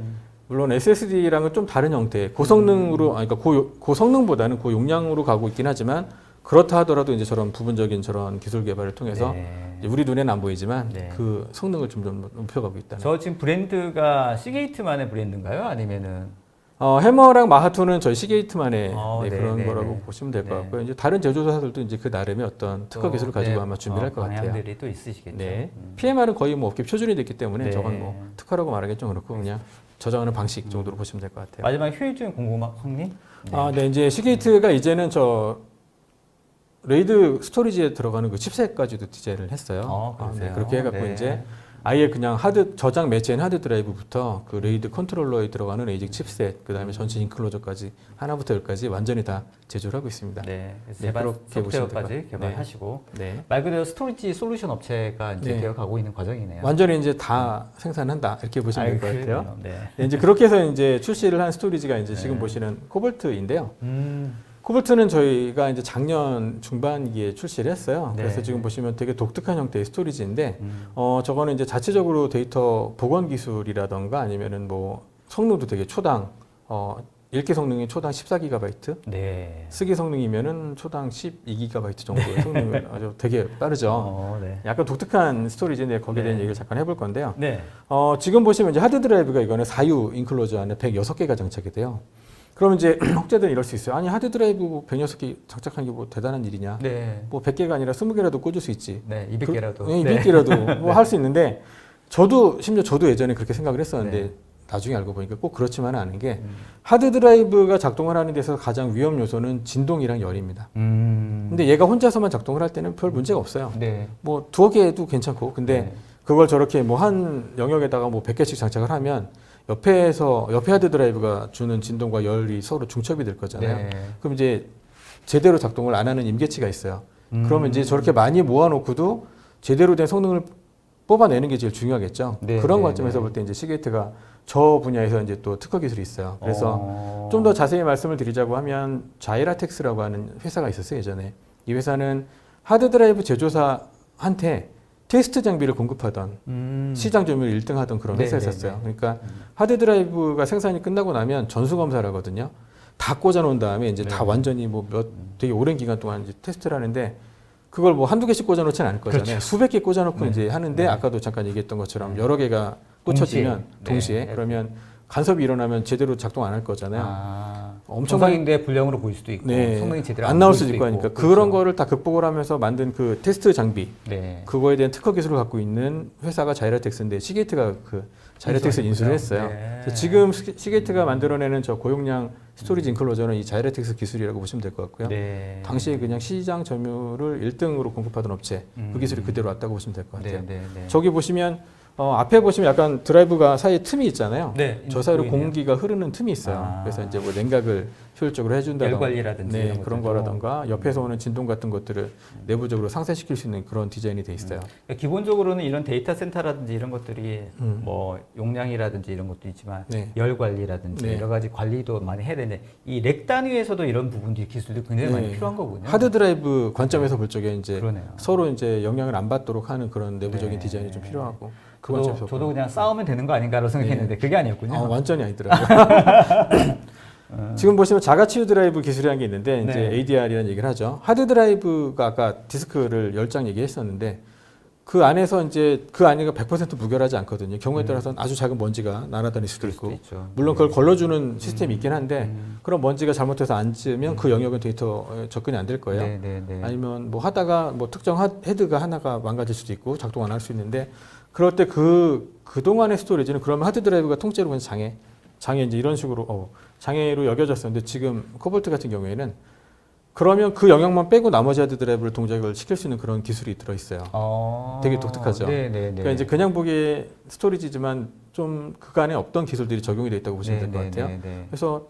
물론 SSD랑은 좀 다른 형태, 고성능으로 아니 그러니까 고성능보다는 고용량으로 가고 있긴 하지만 그렇다 하더라도 이제 저런 부분적인 저런 기술 개발을 통해서 네. 이제 우리 눈에는 안 보이지만 네. 그 성능을 좀 높여가고 있다는. 저 지금 브랜드가 시게이트만의 브랜드인가요? 아니면은 해머랑 마하2는 저희 시게이트만의 네, 그런 네, 거라고 네. 보시면 될 것 네. 같고요. 이제 다른 제조사들도 이제 그 나름의 어떤 특허 기술을 가지고 아마 준비를 할 것 같아요. 방향들이 또 있으시겠죠. 네. PMR은 거의 뭐 업계 표준이 됐기 때문에 네. 저건 뭐 특허라고 말하기 좀 그렇고 그냥 저장하는 방식 정도로 보시면 될 것 같아요. 마지막 효율적인 공급 확립? 네, 이제 시게이트가 이제는 저 레이드 스토리지에 들어가는 그 칩셋까지도 디자인을 했어요. 그러세요? 그렇게 해갖고 네. 이제 아예 그냥 저장 매체인 하드 드라이브부터 그 레이드 컨트롤러에 들어가는 에이직 칩셋, 그 다음에 전체 인클로저까지 하나부터 열까지 완전히 다 제조를 하고 있습니다. 네. 그래서 네, 제반 그렇게 보시면 될 소프트웨어까지 것 같아요. 개발하시고 네. 말 그대로 스토리지 솔루션 업체가 이제 네. 되어 가고 있는 과정이네요. 완전히 이제 다 생산한다 이렇게 보시면 될 것 같아요. 그러네요. 네. 네, 이제 그렇게 해서 이제 출시를 한 스토리지가 이제 네. 지금 보시는 코볼트인데요. 코볼트는 저희가 이제 작년 중반기에 출시를 했어요. 네. 그래서 지금 보시면 되게 독특한 형태의 스토리지인데, 저거는 이제 자체적으로 데이터 복원 기술이라던가 아니면은 뭐 성능도 되게 초당, 읽기 성능이 초당 14GB, 네. 쓰기 성능이면은 초당 12GB 정도의 성능을 아주 되게 빠르죠. 네. 약간 독특한 스토리지인데 거기에 대한 네. 얘기를 잠깐 해볼 건데요. 네. 지금 보시면 이제 하드 드라이브가 이거는 4U 인클로저 안에 106개가 장착이 돼요. 그러면 이제 혹자들은 이럴 수 있어요. 아니 하드 드라이브 106개 장착한 게 뭐 대단한 일이냐. 네. 뭐 100개가 아니라 20개라도 꽂을 수 있지. 네. 200개라도. 네, 200개라도 뭐 할 수 있는데 심지어 저도 예전에 그렇게 생각을 했었는데 네. 나중에 알고 보니까 꼭 그렇지만은 않은 게 하드 드라이브가 작동을 하는 데 있어서 가장 위험 요소는 진동이랑 열입니다. 근데 얘가 혼자서만 작동을 할 때는 별 문제가 없어요. 네. 뭐 두어 개도 괜찮고 근데 네. 그걸 저렇게 뭐 한 영역에다가 뭐 100개씩 장착을 하면 옆에 하드 드라이브가 주는 진동과 열이 서로 중첩이 될 거잖아요. 네. 그럼 이제 제대로 작동을 안 하는 임계치가 있어요. 그러면 이제 저렇게 많이 모아놓고도 제대로 된 성능을 뽑아내는 게 제일 중요하겠죠. 네, 그런 네, 관점에서 네. 볼 때 이제 시게이트가 저 분야에서 이제 또 특허 기술이 있어요. 그래서 좀 더 자세히 말씀을 드리자고 하면 자이라텍스라고 하는 회사가 있었어요, 예전에. 이 회사는 하드 드라이브 제조사한테 테스트 장비를 공급하던 시장 점유율 1등 하던 그런 네, 회사였었어요. 네, 네. 그러니까 하드 드라이브가 생산이 끝나고 나면 전수 검사를 하거든요. 다 꽂아 놓은 다음에 이제 다 네. 완전히 뭐 되게 오랜 기간 동안 이제 테스트를 하는데 그걸 뭐 한두 개씩 꽂아 놓지는 않을 거잖아요. 그렇죠. 수백 개 꽂아 놓고 네. 이제 하는데 네. 아까도 잠깐 얘기했던 것처럼 여러 개가 꽂혀지면 동시에 네. 그러면 간섭이 일어나면 제대로 작동 안 할 거잖아요. 엄청 정상인데 불량으로 보일 수도 있고 네, 성능이 제대로 안 나올 보일 수도 있고 하니까 그렇죠. 그런 거를 다 극복을 하면서 만든 그 테스트 장비 네. 그거에 대한 특허 기술을 갖고 있는 회사가 자이라텍스인데 시게이트가 그 자이라텍스 인수를 했어요. 네. 그래서 지금 시게이트가 만들어내는 저 고용량 스토리지 인클로저는 이 자이라텍스 기술이라고 보시면 될 것 같고요. 네. 당시에 그냥 시장 점유를 1등으로 공급하던 업체 그 기술이 그대로 왔다고 보시면 될 것 같아요. 네. 네. 네. 저기 보시면 앞에 보시면 약간 드라이브가 사이에 틈이 있잖아요. 네, 저 사이로 보이네요. 공기가 흐르는 틈이 있어요. 아. 그래서 이제 뭐 냉각을 효율적으로 해준다던가, 열 관리라든지 네, 이런 그런 것들도. 거라던가 옆에서 오는 진동 같은 것들을 내부적으로 상쇄시킬 수 있는 그런 디자인이 돼 있어요. 그러니까 기본적으로는 이런 데이터 센터라든지 이런 것들이 뭐 용량이라든지 이런 것도 있지만 네. 열 관리라든지 네. 여러 가지 관리도 많이 해야 되는데 이 렉 단위에서도 이런 부분들이 기술이 굉장히 많이 네. 필요한 거군요. 하드 드라이브 관점에서 볼 적에 이제 그러네요. 서로 이제 영향을 안 받도록 하는 그런 내부적인 네. 디자인이 좀 필요하고 그 관점에서 저도 그냥 싸우면 되는 거 아닌가라고 생각했는데 그게 아니었군요. 완전히 아니더라고요. 지금 보시면 자가치유 드라이브 기술이라는 게 있는데 이제 네. ADR이라는 얘기를 하죠. 하드 드라이브가 아까 디스크를 10장 얘기했었는데 그 안에서 이제 그 안에가 100% 무결하지 않거든요. 경우에 따라서는 아주 작은 먼지가 날아다닐 수도 그럴 수도 있고 있죠. 물론 그걸 걸러주는 시스템이 있긴 한데 그런 먼지가 잘못해서 앉으면 그 영역은 데이터 접근이 안 될 거예요. 네. 아니면 뭐 하다가 뭐 특정 헤드가 하나가 망가질 수도 있고 작동 안 할 수 있는데 그럴 때 그동안의 스토리지는 그러면 하드 드라이브가 통째로 그냥 장애 이제 이런 식으로 장애로 여겨졌었는데 지금 코볼트 같은 경우에는 그러면 그 영역만 빼고 나머지 하드 드라이브를 동작을 시킬 수 있는 그런 기술이 들어있어요. 되게 독특하죠. 네네네. 그러니까 이제 그냥 보기에 스토리지지만 좀 그간에 없던 기술들이 적용이 돼 있다고 보시면 될 것 같아요. 네네네. 그래서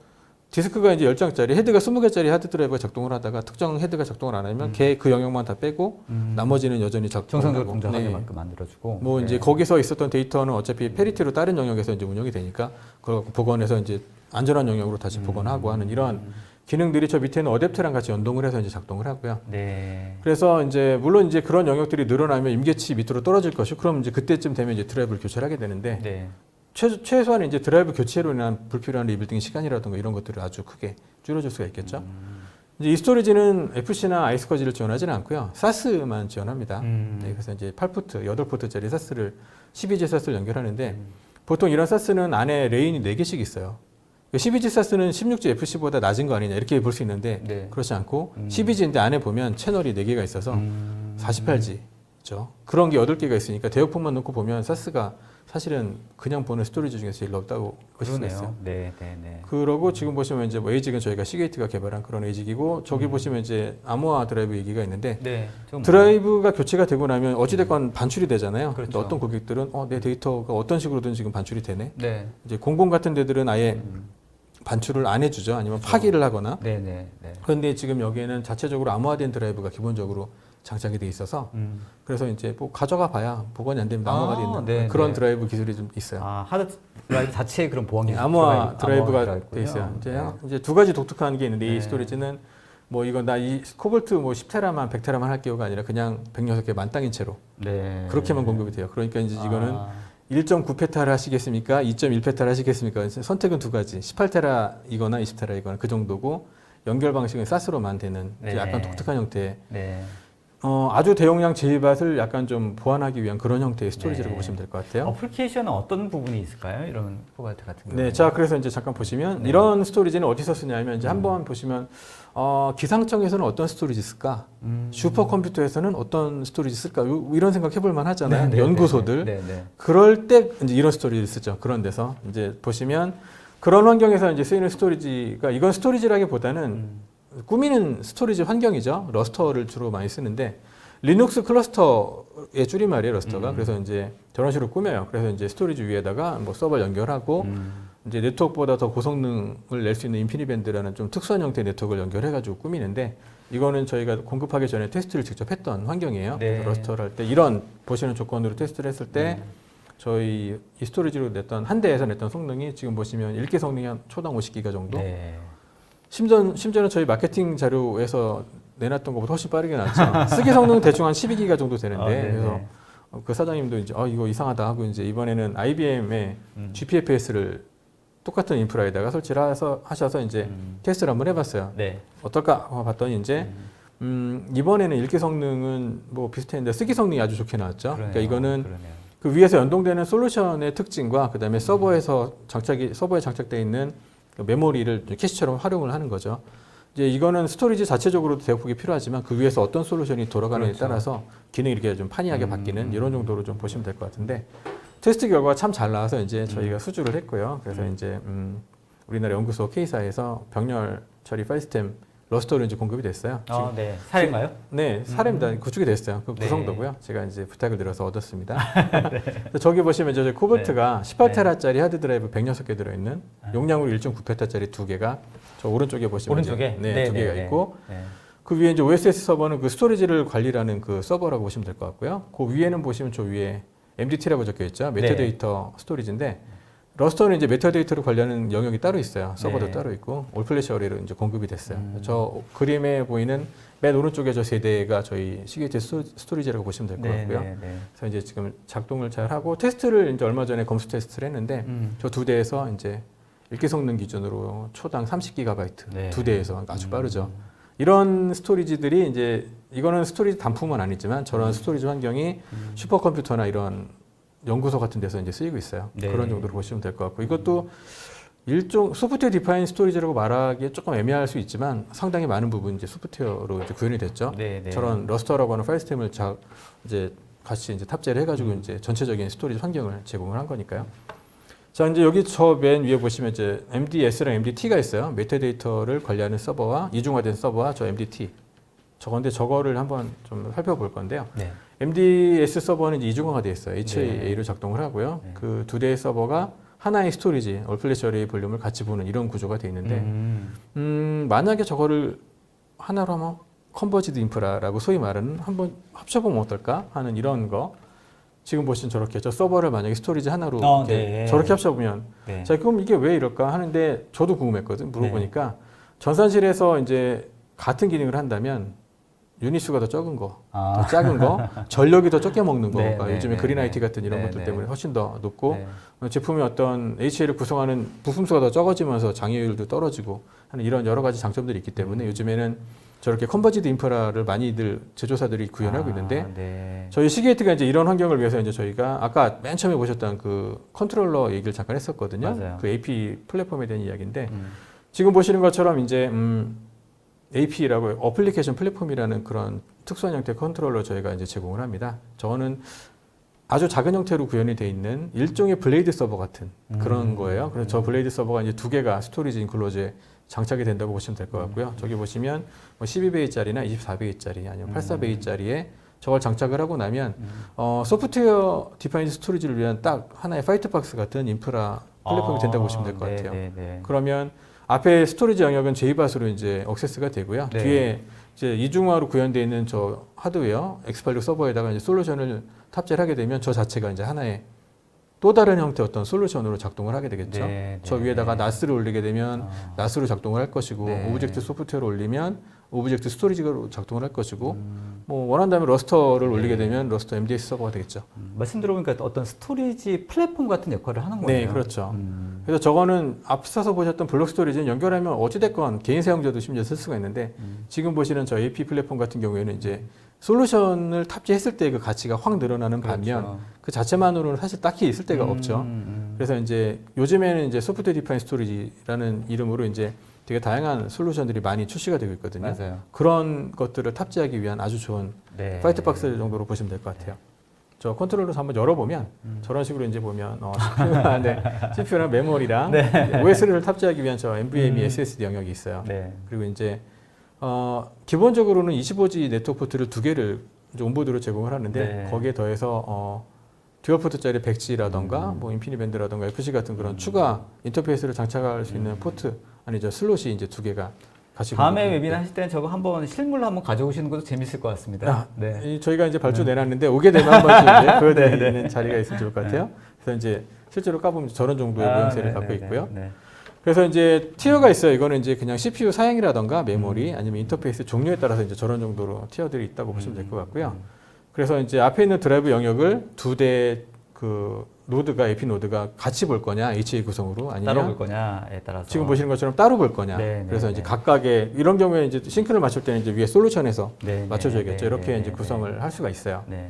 디스크가 이제 10장짜리 헤드가 20개짜리 하드 드라이브가 작동을 하다가 특정 헤드가 작동을 안 하면 걔 그 영역만 다 빼고 나머지는 여전히 작동을 정상적으로 하고 동작하게만큼 만들어주고. 뭐 이제 거기서 있었던 데이터는 어차피 페리티로 다른 영역에서 이제 운영이 되니까 그걸 복원해서 이제 안전한 영역으로 다시 복원하고 하는 이런 기능들이 저 밑에는 어댑터랑 같이 연동을 해서 이제 작동을 하고요. 네. 그래서 이제 물론 이제 그런 영역들이 늘어나면 임계치 밑으로 떨어질 것이고 그럼 이제 그때쯤 되면 이제 드라이브를 교체를 하게 되는데 네. 최소한 이제 드라이브 교체로 인한 불필요한 리빌딩 시간이라든가 이런 것들을 아주 크게 줄여줄 수가 있겠죠. 이제 이 스토리지는 FC나 아이스커지를 지원하지는 않고요. 사스만 지원합니다. 네, 그래서 이제 8포트, 8포트짜리 사스를 12G 사스를 연결하는데 보통 이런 사스는 안에 레인이 4개씩 있어요. 12G 사스는 16G FC보다 낮은 거 아니냐 이렇게 볼 수 있는데 네. 그렇지 않고 12G인데 안에 보면 채널이 4개가 있어서 48G죠. 그런 게 8개가 있으니까 대역폭만 놓고 보면 사스가 사실은 그냥 보는 스토리지 중에서 제일 넓다고 보실 수 있어요. 네. 그러고 지금 보시면 이제 뭐 에이직은 저희가 시게이트가 개발한 그런 에이직이고 저기 보시면 이제 아모아 드라이브 얘기가 있는데 네. 드라이브가 교체가 되고 나면 어찌됐건 반출이 되잖아요. 그렇죠. 근데 어떤 고객들은 내 데이터가 어떤 식으로든 지금 반출이 되네. 네. 이제 공공 같은 데들은 아예 반출을 안 해주죠. 아니면 파기를 하거나. 네. 그런데 지금 여기에는 자체적으로 암호화된 드라이브가 기본적으로 장착이 돼 있어서 그래서 이제 뭐 가져가 봐야 복원이 안 되면 암호화가 돼 있는 네, 그런 네. 드라이브 기술이 좀 있어요. 하드 드라이브 자체에 그런 보안이 암호화 드라이브가 들어가 돼 있어요. 있군요. 이제 두 가지 독특한 게 있는데 네. 이 스토리지는 뭐 이건 나 이 코볼트 뭐 10테라만 100테라만 할게요가 아니라 그냥 106개 만땅인 채로 네. 그렇게만 공급이 돼요. 그러니까 이제 이거는 1.9페타를 하시겠습니까? 2.1페타를 하시겠습니까? 선택은 두 가지. 18테라이거나 20테라이거나 그 정도고 연결 방식은 사스로만 되는 네. 약간 독특한 형태의 네. 아주 대용량 제이밭을 약간 좀 보완하기 위한 그런 형태의 스토리지라고 네. 보시면 될 것 같아요. 어플리케이션은 어떤 부분이 있을까요? 이런 코발트 같은 경우. 네, 자 그래서 이제 잠깐 보시면 네. 이런 스토리지는 어디서 쓰냐면 이제 한번 보시면 기상청에서는 어떤 스토리지 쓸까? 슈퍼컴퓨터에서는 어떤 스토리지 쓸까? 이런 생각 해볼 만 하잖아요. 연구소들. 네. 그럴 때 이제 이런 스토리를 쓰죠. 그런 데서 이제 보시면 그런 환경에서 이제 쓰이는 스토리지가 이건 스토리지라기보다는 꾸미는 스토리지 환경이죠. 러스터를 주로 많이 쓰는데 리눅스 클러스터의 줄임말이에요. 러스터가. 그래서 이제 저런 식으로 꾸며요. 그래서 이제 스토리지 위에다가 뭐 서버 연결하고 이제 네트워크보다 더 고성능을 낼 수 있는 인피니밴드라는 좀 특수한 형태의 네트워크를 연결해가지고 꾸미는데 이거는 저희가 공급하기 전에 테스트를 직접 했던 환경이에요. 네. 그래서 러스터를 할 때 이런 보시는 조건으로 테스트를 했을 때 저희 이 스토리지로 냈던 한 대에서 냈던 성능이 지금 보시면 읽기 성능이 한 초당 50기가 정도. 네. 심지어는 저희 마케팅 자료에서 내놨던 것보다 훨씬 빠르게 나왔죠. 쓰기 성능은 대충 한 12기가 정도 되는데 그래서 그 사장님도 이제 이거 이상하다 하고 이제 이번에는 IBM의 GPFS를 똑같은 인프라에다가 설치를 하셔서 이제 테스트를 한번 해봤어요. 네. 어떨까 봤더니 이제 이번에는 읽기 성능은 뭐 비슷했는데 쓰기 성능이 아주 좋게 나왔죠. 그러니까 이거는 그 위에서 연동되는 솔루션의 특징과 그다음에 서버에 장착되어 있는 메모리를 캐시처럼 활용을 하는 거죠. 이제 이거는 스토리지 자체적으로도 대폭이 필요하지만 그 위에서 어떤 솔루션이 돌아가느냐에 따라서 기능이 이렇게 좀 판이하게 바뀌는 이런 정도로 좀 보시면 될 것 같은데 테스트 결과가 참 잘 나와서 이제 저희가 수주를 했고요. 그래서 이제 우리나라 연구소 K사에서 병렬 처리 파일 시스템을 러스터로 이제 공급이 됐어요. 아, 네. 사례인가요? 네, 사례입니다. 구축이 됐어요. 그 네. 구성도고요. 제가 이제 부탁을 드려서 얻었습니다. 저기 보시면 저 코볼트가 네. 18테라짜리 하드 드라이브 106개 들어있는 용량으로 1.9페타짜리 두 개가 저 오른쪽에 보시면 오른쪽에? 이제 네, 두 개가 네. 있고 네. 그 위에 이제 OSS 서버는 그 스토리지를 관리하는 그 서버라고 보시면 될 것 같고요. 그 위에는 보시면 저 위에 MDT라고 적혀 있죠. 메타데이터 스토리지인데 러스터는 이제 메타데이터를 관리하는 영역이 따로 있어요. 서버도 네. 따로 있고 올플래시 어레이로 이제 공급이 됐어요. 저 그림에 보이는 맨 오른쪽에 저 세 대가 저희 시게이트 스토리지라고 보시면 될 것 같고요. 네. 그래서 이제 지금 작동을 잘 하고 테스트를 이제 얼마 전에 검수 테스트를 했는데 저 두 대에서 이제 읽기 성능 기준으로 초당 30GB 네. 두 대에서 아주 빠르죠. 이런 스토리지들이 이제 이거는 스토리지 단품은 아니지만 저런 스토리지 환경이 슈퍼컴퓨터나 이런 연구소 같은 데서 이제 쓰이고 있어요. 네. 그런 정도로 보시면 될 것 같고 이것도 일종 소프트웨어 디파인 스토리지라고 말하기에 조금 애매할 수 있지만 상당히 많은 부분 이제 소프트웨어로 이제 구현이 됐죠. 네. 저런 러스터라고 하는 파일 시스템을 이제 같이 이제 탑재를 해가지고 이제 전체적인 스토리지 환경을 제공을 한 거니까요. 자 이제 여기 저 맨 위에 보시면 이제 MDS랑 MDT가 있어요. 메타데이터를 관리하는 서버와 이중화된 서버와 저 MDT. 저건데 저거를 한번 좀 살펴볼 건데요. 네. MDS 서버는 이제 이중화가 되어 있어요. HAA로 네. 작동을 하고요. 네. 그 두 대의 서버가 하나의 스토리지, 올플래시 어레이 볼륨을 같이 보는 이런 구조가 되어 있는데 만약에 저거를 하나로 하면 컨버지드 인프라라고 소위 말하는 한번 합쳐보면 어떨까 하는 이런 거. 지금 보시면 저렇게 저 서버를 만약에 스토리지 하나로 이렇게 네. 저렇게 합쳐보면 네. 자 그럼 이게 왜 이럴까 하는데 저도 궁금했거든. 물어보니까 전산실에서 이제 같은 기능을 한다면 유닛 수가 더 적은 거, 더 작은 거, 전력이 더 적게 먹는 네, 거가 네, 요즘에 네, 그린 네. IT 같은 이런 네, 것들 네. 때문에 훨씬 더 높고 네. 제품의 어떤 HA를 구성하는 부품 수가 더 적어지면서 장애율도 떨어지고 하는 이런 여러 가지 장점들이 있기 때문에 요즘에는 저렇게 컨버지드 인프라를 많이들 제조사들이 구현하고 있는데 네. 저희 시게이트가 이제 이런 환경을 위해서 이제 저희가 아까 맨 처음에 보셨던 그 컨트롤러 얘기를 잠깐 했었거든요. 맞아요. 그 AP 플랫폼에 대한 이야기인데 지금 보시는 것처럼 이제 AP라고 어플리케이션 플랫폼이라는 그런 특수한 형태의 컨트롤러 저희가 이제 제공을 합니다. 저거는 아주 작은 형태로 구현이 돼 있는 일종의 블레이드 서버 같은 그런 거예요. 그래서 저 블레이드 서버가 이제 두 개가 스토리지 인클로즈에 장착이 된다고 보시면 될 것 같고요. 저기 보시면 뭐 12베이짜리나 24베이짜리 아니면 84베이짜리에 저걸 장착을 하고 나면 소프트웨어 디파인드 스토리지를 위한 딱 하나의 파이트박스 같은 인프라 플랫폼이 된다고 보시면 될 것 같아요. 네. 그러면 앞에 스토리지 영역은 JBus로 이제 액세스가 되고요. 네. 뒤에 이제 이중화로 구현되어 있는 저 하드웨어 X86 서버에다가 이제 솔루션을 탑재를 하게 되면 저 자체가 이제 하나의 또 다른 형태의 어떤 솔루션으로 작동을 하게 되겠죠. 네, 저 네, 위에다가 네. NAS를 올리게 되면 NAS로 작동을 할 것이고 네. 오브젝트 소프트웨어를 올리면 오브젝트 스토리지로 작동을 할 것이고 뭐 원한다면 러스터를 올리게 되면 러스터 MDS 서버가 되겠죠. 말씀 들어보니까 어떤 스토리지 플랫폼 같은 역할을 하는 거예요. 네, 그렇죠. 그래서 저거는 앞서서 보셨던 블록 스토리지는 연결하면 어찌됐건 개인 사용자도 심지어 쓸 수가 있는데 지금 보시는 저 AP 플랫폼 같은 경우에는 이제 솔루션을 탑재했을 때 그 가치가 확 늘어나는 반면 그렇죠. 그 자체만으로는 사실 딱히 있을 데가 없죠. 그래서 이제 요즘에는 이제 소프트웨어 디파인 스토리지라는 이름으로 이제 되게 다양한 솔루션들이 많이 출시가 되고 있거든요. 맞아요. 그런 것들을 탑재하기 위한 아주 좋은 네. 파이트박스 정도로 보시면 될 것 같아요. 저 컨트롤러에서 한번 열어보면 저런 식으로 이제 보면 CPU랑, 네, CPU랑 메모리랑 OS를 탑재하기 위한 저 NVMe SSD 영역이 있어요. 네. 그리고 이제 기본적으로는 25G 네트워크 포트를 두 개를 이제 온보드로 제공을 하는데 네. 거기에 더해서 듀얼 포트짜리 100G라던가 뭐 인피니밴드라던가 FC 같은 그런 추가 인터페이스를 장착할 수 있는 포트 아니죠 슬롯이 이제 두 개가 같이 다음에 공급이 웨비나 하실 때는 저거 한번 실물로 한번 가져오시는 것도 재밌을 것 같습니다. 네. 저희가 이제 발주 내놨는데 오게 되면 한번 이제 보여드리는 자리가 있으면 좋을 것 같아요. 그래서 이제 실제로 까보면 저런 정도의 모양새를 갖고 있고요. 네. 그래서 이제 티어가 있어요. 이거는 이제 그냥 CPU 사양이라던가 메모리 아니면 인터페이스 종류에 따라서 이제 저런 정도로 티어들이 있다고 보시면 될 것 같고요. 그래서 이제 앞에 있는 드라이브 영역을 두 대 그 노드가 AP 노드가 같이 볼 거냐 HA 구성으로 아니면 따로 볼 거냐에 따라서 지금 보시는 것처럼 따로 볼 거냐. 네, 그래서 네, 이제 네. 각각의 이런 경우에 이제 싱크를 맞출 때는 이제 위에 솔루션에서 네, 맞춰줘야겠죠. 네, 이렇게 네, 이제 네, 구성을 할 수가 있어요. 네.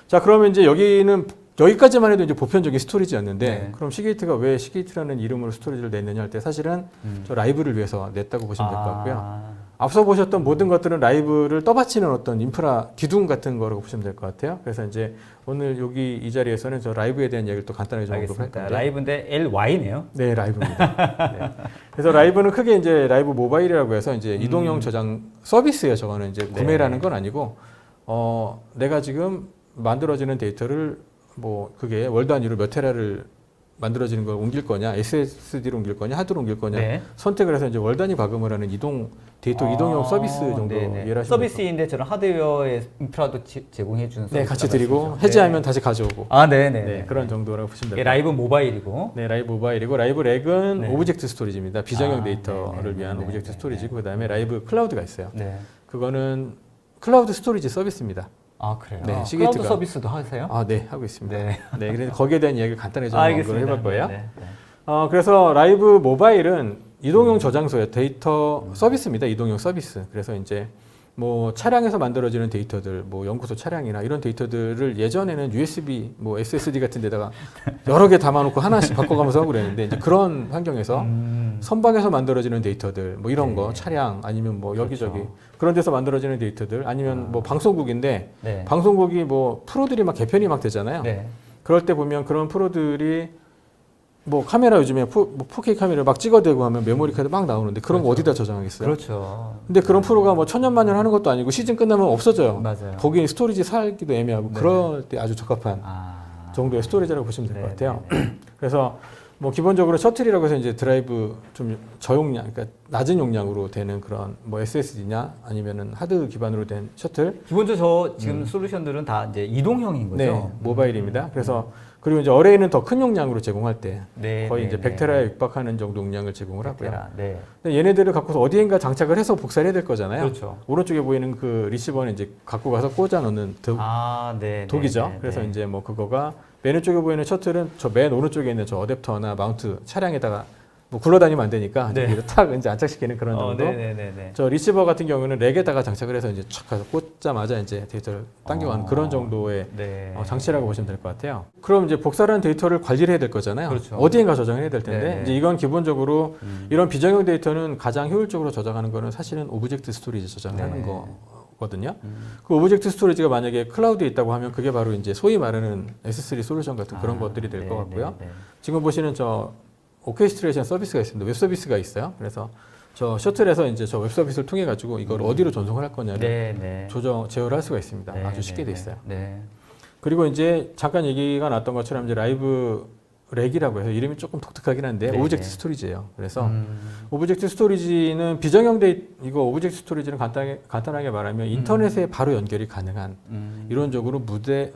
자, 그러면 이제 여기까지만 해도 이제 보편적인 스토리지였는데 네. 그럼 시게이트가 왜 시게이트라는 이름으로 스토리지를 냈느냐 할 때 사실은 저 라이브를 위해서 냈다고 보시면 될 것 같고요. 앞서 보셨던 모든 것들은 라이브를 떠받치는 어떤 인프라 기둥 같은 거라고 보시면 될 것 같아요. 그래서 이제 오늘 여기 이 자리에서는 저 라이브에 대한 이야기를 또 간단하게 좀 언급할 알겠습니다. 건데. 라이브인데 LY네요. 네, 라이브입니다. 네. 그래서 라이브는 크게 이제 라이브 모바일이라고 해서 이제 이동형 저장 서비스예요. 저거는 이제 구매라는 건 아니고 내가 지금 만들어지는 데이터를 뭐 그게 월 단위로 몇 테라를 만들어지는 걸 옮길 거냐, SSD로 옮길 거냐, 하드로 옮길 거냐 네. 선택을 해서 이제 월 단위 과금을 하는 데이터 이동형 서비스 정도 네네. 이해를 하시면 서비스인데 저런 하드웨어의 인프라도 제공해 주는 네, 서비스. 같이 드리고 해지하면 다시 가져오고 아, 네네. 네, 그런 정도라고 보시면 이게 됩니다. 라이브 모바일이고. 네, 라이브 모바일이고 라이브 렉은 네. 오브젝트 스토리지입니다. 비정형 아, 데이터를 네네. 위한 네네. 오브젝트 네네. 스토리지고 그다음에 라이브 클라우드가 있어요. 네. 그거는 클라우드 스토리지 서비스입니다. 아, 그래요? 네, 클라우드 시게이트가- 서비스도 하세요? 아, 네, 하고 있습니다. 네. 네, 그래서 거기에 대한 이야기를 간단히 좀 언급을 해볼 거예요. 네, 네. 그래서 라이브 모바일은 이동용 저장소의 데이터 서비스입니다. 이동용 서비스. 그래서 이제 뭐 차량에서 만들어지는 데이터들, 뭐 연구소 차량이나 이런 데이터들을 예전에는 USB, 뭐 SSD 같은 데다가 여러 개 담아놓고 하나씩 바꿔가면서 하고 그랬는데 이제 그런 환경에서 선박에서 만들어지는 데이터들, 뭐 이런 네. 거 차량 아니면 뭐 여기저기 그렇죠. 그런 데서 만들어지는 데이터들 아니면 뭐 방송국인데 네. 방송국이 뭐 프로들이 막 개편이 막 되잖아요. 네. 그럴 때 보면 그런 프로들이 뭐 카메라 요즘에 4K 카메라 막 찍어대고 하면 메모리 카드 막 나오는데 그런 거 그렇죠. 어디다 저장하겠어요? 그렇죠. 근데 그런 프로가 뭐 천년만년 하는 것도 아니고 시즌 끝나면 없어져요. 맞아요. 거기 스토리지 살기도 애매하고 네. 그럴 때 아주 적합한 아. 정도의 스토리지라고 보시면 될 것 네, 같아요. 네, 그래서 뭐 기본적으로 셔틀이라고 해서 이제 드라이브 좀 저용량, 그러니까 낮은 용량으로 되는 그런 뭐 SSD냐 아니면은 하드 기반으로 된 셔틀, 기본적으로 저 지금 솔루션들은 다 이제 이동형인 거죠? 네, 모바일입니다. 그래서 그리고 이제 어레이는 더 큰 용량으로 제공할 때 네, 거의 네, 이제 네. 100테라에 육박하는 정도 용량을 제공을 하고요. 테라, 네. 근데 얘네들을 갖고서 어디엔가 장착을 해서 복사를 해야 될 거잖아요. 그렇죠. 오른쪽에 보이는 그 리시버는 이제 갖고 가서 꽂아 넣는 아, 네. 독이죠. 네, 네, 그래서 네. 이제 뭐 그거가 맨 왼쪽에 보이는 셔틀은 저 맨 오른쪽에 있는 저 어댑터나 마운트 차량에다가 뭐 굴러다니면 안 되니까 네. 이제 탁 이제 안착시키는 그런 정도. 네네네. 저 리시버 같은 경우는 렉에다가 장착을 해서 이제 촥 가서 꽂자마자 이제 데이터를 당겨가는 그런 정도의 네. 장치라고 보시면 될 것 같아요. 그럼 이제 복사한 데이터를 관리를 해야 될 거잖아요. 그렇죠. 어디엔가 저장을 해야 될 텐데 네네. 이제 이건 기본적으로 이런 비정형 데이터는 가장 효율적으로 저장하는 거는 사실은 오브젝트 스토리지 저장하는 네. 거거든요. 그 오브젝트 스토리지가 만약에 클라우드에 있다고 하면 그게 바로 이제 소위 말하는 S3 솔루션 같은 그런 것들이 될 것 같고요. 네. 지금 보시는 저 오케스트레이션 서비스가 있습니다. 웹 서비스가 있어요. 그래서 저 셔틀에서 이제 저 웹 서비스를 통해 가지고 이걸 어디로 전송을 할 거냐를 네. 제어를 할 수가 있습니다. 네, 아주 쉽게 네, 돼 있어요. 네. 그리고 이제 잠깐 얘기가 나왔던 것처럼 이제 라이브 렉이라고 해서 이름이 조금 독특하긴 한데 네, 오브젝트 네. 스토리지예요. 그래서 오브젝트 스토리지는 비정형 이거 오브젝트 스토리지는 간단하게 말하면 인터넷에 바로 연결이 가능한 이론적으로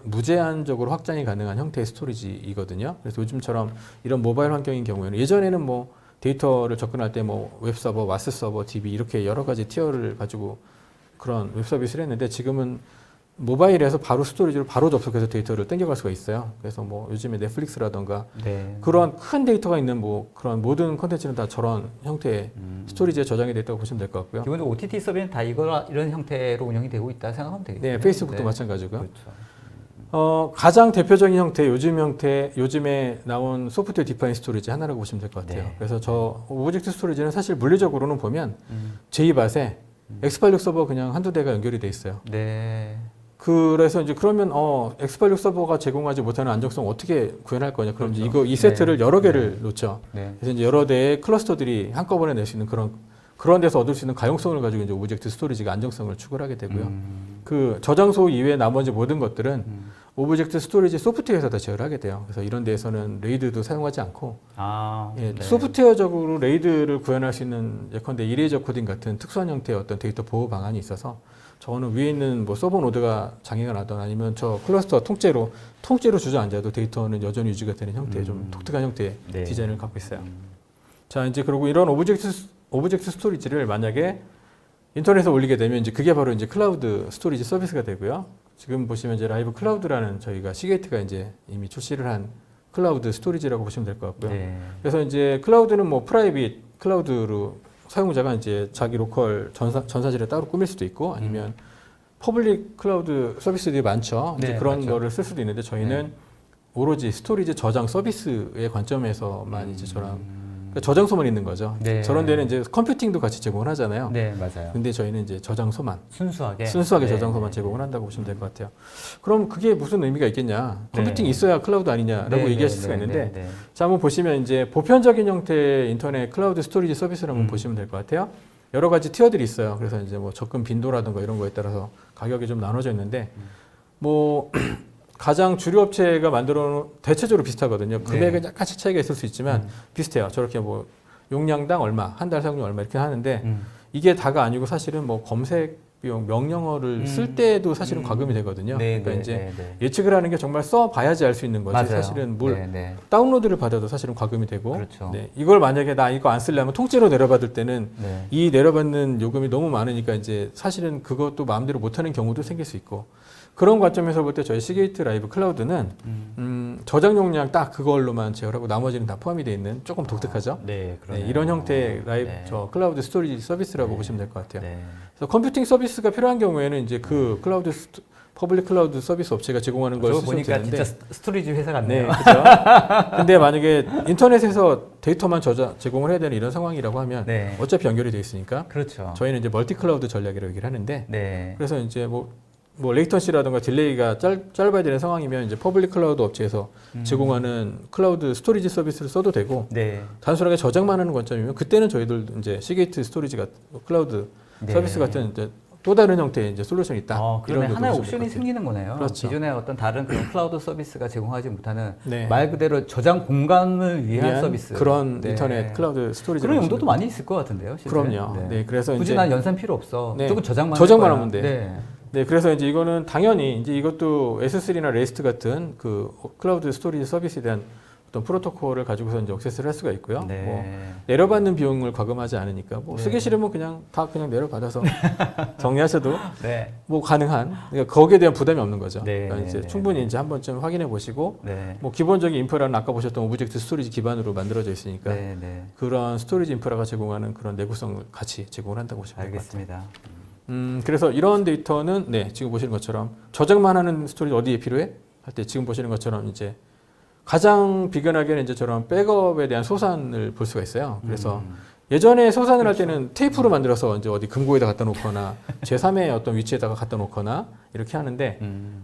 무제한적으로 확장이 가능한 형태의 스토리지이거든요. 그래서 요즘처럼 이런 모바일 환경인 경우에는 예전에는 뭐 데이터를 접근할 때 뭐 웹서버, 와스 서버, DB 이렇게 여러 가지 티어를 가지고 그런 웹 서비스를 했는데 지금은 모바일에서 바로 스토리지로 바로 접속해서 데이터를 땡겨갈 수가 있어요. 그래서 뭐 요즘에 넷플릭스라던가 네. 그런 큰 데이터가 있는 뭐 그런 모든 콘텐츠는 다 저런 형태의 스토리지에 저장이 됐다고 보시면 될 것 같고요. 기본적으로 OTT 서비스는 다 이런 형태로 운영이 되고 있다 생각하면 되겠네요. 네, 페이스북도 마찬가지고요. 그렇죠. 가장 대표적인 요즘에 나온 소프트웨어 디파인 스토리지 하나라고 보시면 될 것 같아요. 네. 그래서 저 오브젝트 스토리지는 사실 물리적으로는 보면 JBAS에 X86 서버 그냥 한두 대가 연결이 돼 있어요. 네. 그래서 이제 그러면 X86 서버가 제공하지 못하는 안정성 어떻게 구현할 거냐? 그럼 이제 그렇죠. 이 세트를 네. 여러 개를 놓죠. 네. 그래서 이제 여러 대의 클러스터들이 한꺼번에 낼 수 있는 그런 데서 얻을 수 있는 가용성을 가지고 이제 오브젝트 스토리지가 안정성을 추구를 하게 되고요. 그 저장소 이외의 나머지 모든 것들은 오브젝트 스토리지 소프트웨어에서 다 제어를 하게 돼요. 그래서 이런 데에서는 레이드도 사용하지 않고 네. 소프트웨어적으로 레이드를 구현할 수 있는 예컨대 이레이저 코딩 같은 특수한 형태의 어떤 데이터 보호 방안이 있어서 저거는 위에 있는 뭐 서버 노드가 장애가 나던 아니면 저 클러스터 통째로 주저앉아도 데이터는 여전히 유지가 되는 형태의 좀 독특한 형태의 네. 디자인을 갖고 있어요. 자, 이제 그리고 이런 오브젝트 스토리지를 만약에 인터넷에 올리게 되면 이제 그게 바로 이제 클라우드 스토리지 서비스가 되고요. 지금 보시면 이제 라이브 클라우드라는 저희가 시게이트가 이제 이미 출시를 한 클라우드 스토리지라고 보시면 될 것 같고요. 네. 그래서 이제 클라우드는 뭐 프라이빗 클라우드로 사용자가 이제 자기 로컬 전사실에 따로 꾸밀 수도 있고 아니면 퍼블릭 클라우드 서비스들이 많죠. 이제 네, 그런 맞죠. 거를 쓸 수도 있는데 저희는 오로지 스토리지 저장 서비스의 관점에서만 이제 저랑 그러니까 저장소만 있는 거죠. 네. 저런 데는 이제 컴퓨팅도 같이 제공을 하잖아요. 네, 맞아요. 근데 저희는 이제 저장소만 순수하게 순수하게 네, 저장소만 네, 제공을 한다고 보시면 될 것 같아요. 그럼 그게 무슨 의미가 있겠냐? 네. 컴퓨팅이 있어야 클라우드 아니냐라고 네, 얘기하실 네, 수가 네, 있는데, 네, 네. 자 한번 보시면 이제 보편적인 형태의 인터넷 클라우드 스토리지 서비스를 한번 보시면 될 것 같아요. 여러 가지 티어들이 있어요. 그래서 이제 뭐 접근 빈도라든가 이런 거에 따라서 가격이 좀 나눠져 있는데, 뭐 가장 주류 업체가 만들어 놓은 대체적으로 비슷하거든요. 금액은 약간씩 차이가 있을 수 있지만 비슷해요. 저렇게 뭐 용량당 얼마, 한 달 사용료 얼마 이렇게 하는데 이게 다가 아니고 사실은 뭐 검색 비용, 명령어를 쓸 때도 사실은 과금이 되거든요. 네, 그러니까 네, 이제 네, 네. 예측을 하는 게 정말 써봐야지 알 수 있는 거지. 맞아요. 사실은 뭘 네, 네. 다운로드를 받아도 사실은 과금이 되고, 그렇죠. 네, 이걸 만약에 나 이거 안 쓰려면 통째로 내려받을 때는 네. 이 내려받는 요금이 너무 많으니까 이제 사실은 그것도 마음대로 못하는 경우도 생길 수 있고, 그런 관점에서 볼 때 저희 시게이트 라이브 클라우드는 저장 용량 딱 그걸로만 제어하고 나머지는 다 포함이 되어 있는 조금 독특하죠. 네, 네, 그러네요. 이런 형태의 라이브 네. 저 클라우드 스토리지 서비스라고 네. 보시면 될 것 같아요. 네. 그래서 컴퓨팅 서비스가 필요한 경우에는 이제 그 클라우드 퍼블릭 클라우드 서비스 업체가 제공하는 걸 저거 쓰시면 보니까 되는데, 진짜 스토리지 회사 네, 같네요. 그렇죠. 근데 만약에 인터넷에서 데이터만 제공을 해야 되는 이런 상황이라고 하면 네. 어차피 연결이 돼 있으니까 그렇죠. 저희는 이제 멀티 클라우드 전략이라고 얘기를 하는데, 네. 그래서 이제 뭐 레이턴시라든가 딜레이가 짧아야 되는 상황이면 이제 퍼블릭 클라우드 업체에서 제공하는 클라우드 스토리지 서비스를 써도 되고, 네. 단순하게 저장만 하는 관점이면 그때는 저희들 이제 시게이트 스토리지가 클라우드 네. 서비스 같은 이제 또 다른 형태의 이제 솔루션이 있다. 그러면 이런 하나의 정도 보시면 옵션이 될것 같아요. 생기는 거네요. 그렇죠. 기존의 어떤 다른 그런 클라우드 서비스가 제공하지 못하는 네. 말 그대로 저장 공간을 위한 서비스. 그런 네. 인터넷 클라우드 스토리지 그런 용도도 많이 있을 것 같은데요. 실제? 그럼요. 네, 그래서 굳이 이제 난 연산 필요 없어. 네. 무조건 저장만 저장만 할 거야. 하면 돼. 네. 네, 그래서 이제 이거는 당연히 이제 이것도 S3나 레스트 같은 그 클라우드 스토리지 서비스에 대한 어떤 프로토콜을 가지고서 이제 액세스를 할 수가 있고요. 네. 뭐 내려받는 비용을 과금하지 않으니까 뭐 네. 쓰기 싫으면 그냥 다 그냥 내려받아서 정리하셔도 네. 뭐 가능한, 그러니까 거기에 대한 부담이 없는 거죠. 네, 그러니까 네, 이제 네, 충분히 네. 이제 한 번쯤 확인해 보시고, 네. 뭐 기본적인 인프라는 아까 보셨던 오브젝트 스토리지 기반으로 만들어져 있으니까 네. 네. 그런 스토리지 인프라가 제공하는 그런 내구성을 같이 제공을 한다고 보시면 될 것 같아요. 알겠습니다. 그래서 이런 데이터는 네, 지금 보시는 것처럼 저장만 하는 스토리지 어디에 필요해? 할 때 지금 보시는 것처럼 이제 가장 비근하게는 이제 저런 백업에 대한 소산을 볼 수가 있어요. 그래서 예전에 소산을 할 때는 테이프로 만들어서 이제 어디 금고에다 갖다 놓거나 제3의 어떤 위치에다가 갖다 놓거나 이렇게 하는데,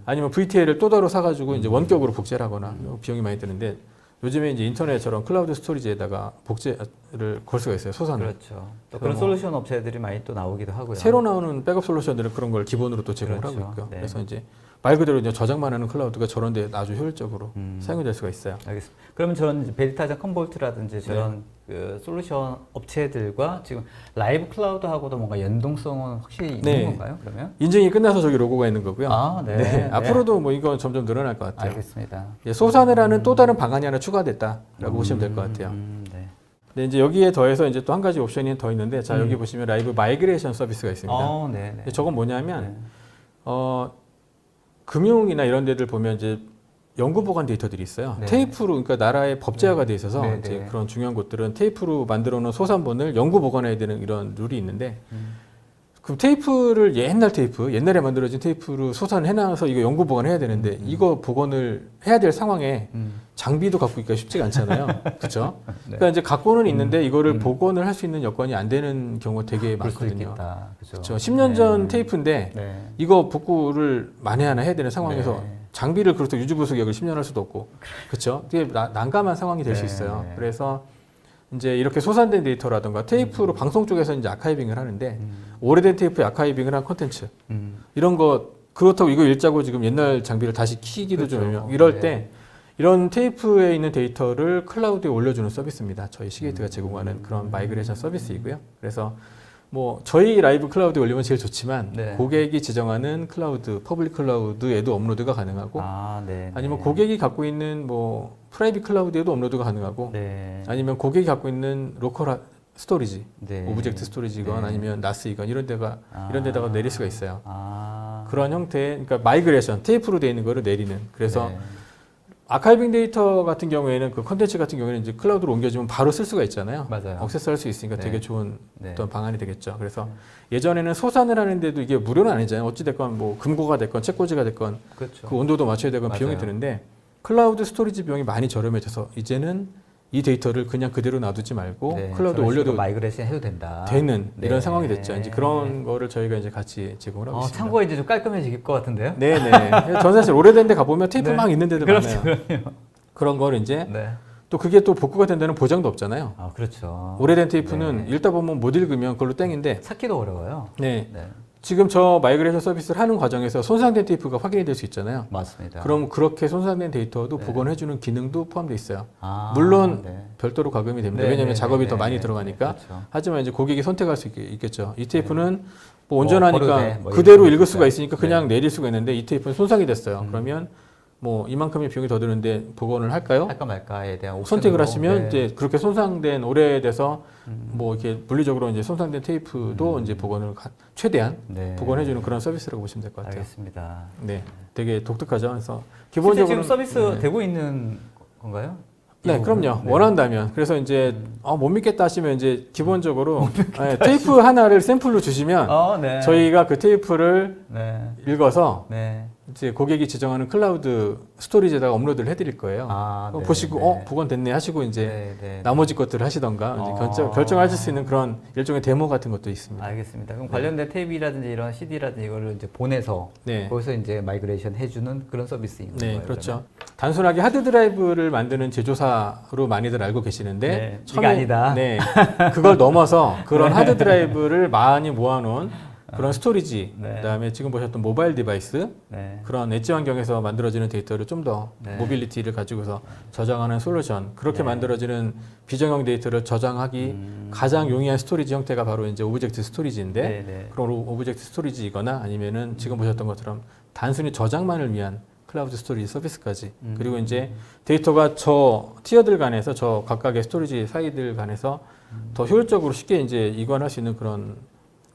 아니면 VTL을 또 따로 사가지고 이제 원격으로 복제를 하거나 비용이 많이 드는데, 요즘에 이제 인터넷처럼 클라우드 스토리지에다가 복제를 걸 수가 있어요. 소산을. 그렇죠. 또 그런 솔루션 업체들이 많이 또 나오기도 하고요. 새로 나오는 백업 솔루션들은 그런 걸 기본으로 또 제공을 그렇죠. 하고 있고요. 네. 그래서 이제 말 그대로 이제 저장만 하는 클라우드가 저런 데 아주 효율적으로 사용이 될 수가 있어요. 알겠습니다. 그러면 저런 이제 베리타전 컴볼트라든지 저런 그 솔루션 업체들과 지금 라이브 클라우드하고도 뭔가 연동성은 확실히 네. 있는 건가요? 그러면? 인증이 끝나서 저기 로고가 있는 거고요. 아, 네. 네. 네. 앞으로도 뭐 이건 점점 늘어날 것 같아요. 알겠습니다. 예, 소산을 하는 또 다른 방안이 하나 추가됐다라고 보시면 될 것 같아요. 네. 네, 이제 여기에 더해서 이제 또 한 가지 옵션이 더 있는데, 자 여기 보시면 라이브 마이그레이션 서비스가 있습니다. 네. 네. 저건 뭐냐면 네. 금융이나 이런 데들 보면 이제 연구 보관 데이터들이 있어요. 네. 테이프로, 그러니까 나라의 법제화가 돼 있어서 네, 이제 네. 그런 중요한 곳들은 테이프로 만들어 놓은 소산본을 연구 보관해야 되는 이런 룰이 있는데, 그 테이프를 옛날에 만들어진 테이프로 소산을 해놔서 이거 연구 보관해야 되는데, 이거 복원을 해야 될 상황에 장비도 갖고 있기가 쉽지가 않잖아요. 그렇죠? 네. 그러니까 이제 갖고는 있는데 이거를 복원을 할 수 있는 여건이 안 되는 경우가 되게 그럴 수도 많거든요. 있겠다. 그죠? 그렇죠. 10년 전 테이프인데 네. 이거 복구를 만에 하나 해야 되는 상황에서 네. 장비를 그렇게 유지보수 계약을 10년 할 수도 없고, 그렇죠? 되게 난감한 상황이 될 수 네. 있어요. 그래서 이제 이렇게 소산된 데이터라든가 테이프로 방송 쪽에서 이제 아카이빙을 하는데, 오래된 테이프에 아카이빙을 한 콘텐츠 이런 거, 그렇다고 이거 읽자고 지금 옛날 장비를 다시 키기도 그렇죠. 좀 이럴 네. 때 이런 테이프에 있는 데이터를 클라우드에 올려주는 서비스입니다. 저희 시게이트가 제공하는 그런 마이그레이션 서비스이고요. 그래서 뭐 저희 라이브 클라우드에 올리면 제일 좋지만, 네. 고객이 지정하는 클라우드, 퍼블릭 클라우드에도 업로드가 가능하고, 네. 아니면 고객이 갖고 있는 뭐 프라이빗 클라우드에도 업로드가 가능하고, 네. 아니면 고객이 갖고 있는 로컬 스토리지, 네. 오브젝트 스토리지건 네. 아니면 나스이건 이런 데다가 내릴 수가 있어요. 아. 그런 형태의, 그러니까 마이그레이션, 테이프로 되어 있는 거를 내리는. 그래서 네. 아카이빙 데이터 같은 경우에는, 그 컨텐츠 같은 경우에는 이제 클라우드로 옮겨주면 바로 쓸 수가 있잖아요. 맞아요. 액세스할 수 있으니까 네. 되게 좋은 네. 어떤 방안이 되겠죠. 그래서 예전에는 소산을 하는데도 이게 무료는 아니잖아요. 어찌됐건 뭐 금고가 됐건 책꽂이가 됐건 그렇죠. 그 온도도 맞춰야 되건 비용이 맞아요. 드는데, 클라우드 스토리지 비용이 많이 저렴해져서 이제는 이 데이터를 그냥 그대로 놔두지 말고 네, 클라우드 저런 식으로 올려도 마이그레이션 해도 된다. 되는 네. 이런 상황이 됐죠. 이제 그런 거를 저희가 이제 같이 제공을 하고 있습니다. 창고가 이제 좀 깔끔해질 것 같은데요? 네네. 전 사실 오래된 데 가보면 테이프 네. 막 있는 데도 그렇죠, 많아요. 그런 거를 이제 네. 또 그게 또 복구가 된다는 보장도 없잖아요. 아, 그렇죠. 오래된 테이프는 네. 읽다 보면 못 읽으면 그걸로 땡인데 찾기도 어려워요. 네. 네, 지금 저 마이그레이션 서비스를 하는 과정에서 손상된 테이프가 확인이 될 수 있잖아요. 맞습니다. 그럼 그렇게 손상된 데이터도 네. 복원해주는 기능도 포함되어 있어요. 아, 물론 네. 별도로 가금이 됩니다. 네, 왜냐하면 네, 작업이 네, 더 많이 네, 들어가니까. 그렇죠. 하지만 이제 고객이 선택할 수 있겠죠. 이 테이프는 뭐 뭐 온전하니까 버려도 돼, 뭐 그대로 이런 읽을 수가 거니까. 있으니까 그냥 네. 내릴 수가 있는데 이 테이프는 손상이 됐어요. 그러면 뭐 이만큼의 비용이 더 드는데 복원을 할까요? 할까 말까에 대한 선택을 옵션으로, 하시면 네. 이제 그렇게 손상된 오래돼서 뭐 이렇게 물리적으로 이제 손상된 테이프도 이제 복원을 최대한 네. 복원해주는 그런 서비스라고 보시면 될 것 같아요. 알겠습니다. 네, 되게 독특하죠. 그래서 기본적으로 기본적으로 지금 서비스 네. 되고 있는 건가요? 네, 이 그럼요. 부분은? 네. 원한다면. 그래서 이제 못 믿겠다 하시면 이제 기본적으로 네, 테이프 하나를 샘플로 주시면 네. 저희가 그 테이프를 네. 읽어서 네. 이제 고객이 지정하는 클라우드 스토리지에다가 업로드를 해드릴 거예요. 아, 그럼 네, 보시고 네. 복원됐네 하시고 이제 네, 네, 나머지 것들을 하시던가 이제 결정하실 수 있는 그런 일종의 데모 같은 것도 있습니다. 알겠습니다. 그럼 관련된 탭이라든지 이런 CD라든지 이거를 이제 보내서 네. 거기서 이제 마이그레이션 해주는 그런 서비스인 네, 건가요? 그렇죠. 단순하게 하드 드라이브를 만드는 제조사로 많이들 알고 계시는데 네, 이게 아니다. 네, 그걸 넘어서 그런 하드 드라이브를 많이 모아놓은 그런 스토리지, 네. 그다음에 지금 보셨던 모바일 디바이스, 네. 그런 엣지 환경에서 만들어지는 데이터를 좀 더 네. 모빌리티를 가지고서 저장하는 솔루션, 그렇게 네. 만들어지는 비정형 데이터를 저장하기 가장 용이한 스토리지 형태가 바로 이제 오브젝트 스토리지인데 네, 네. 그런 오브젝트 스토리지이거나 아니면은 지금 보셨던 것처럼 단순히 저장만을 위한 클라우드 스토리지 서비스까지 그리고 이제 데이터가 저 티어들 간에서 저 각각의 스토리지 사이들 간에서 더 효율적으로 쉽게 이제 이관할 수 있는 그런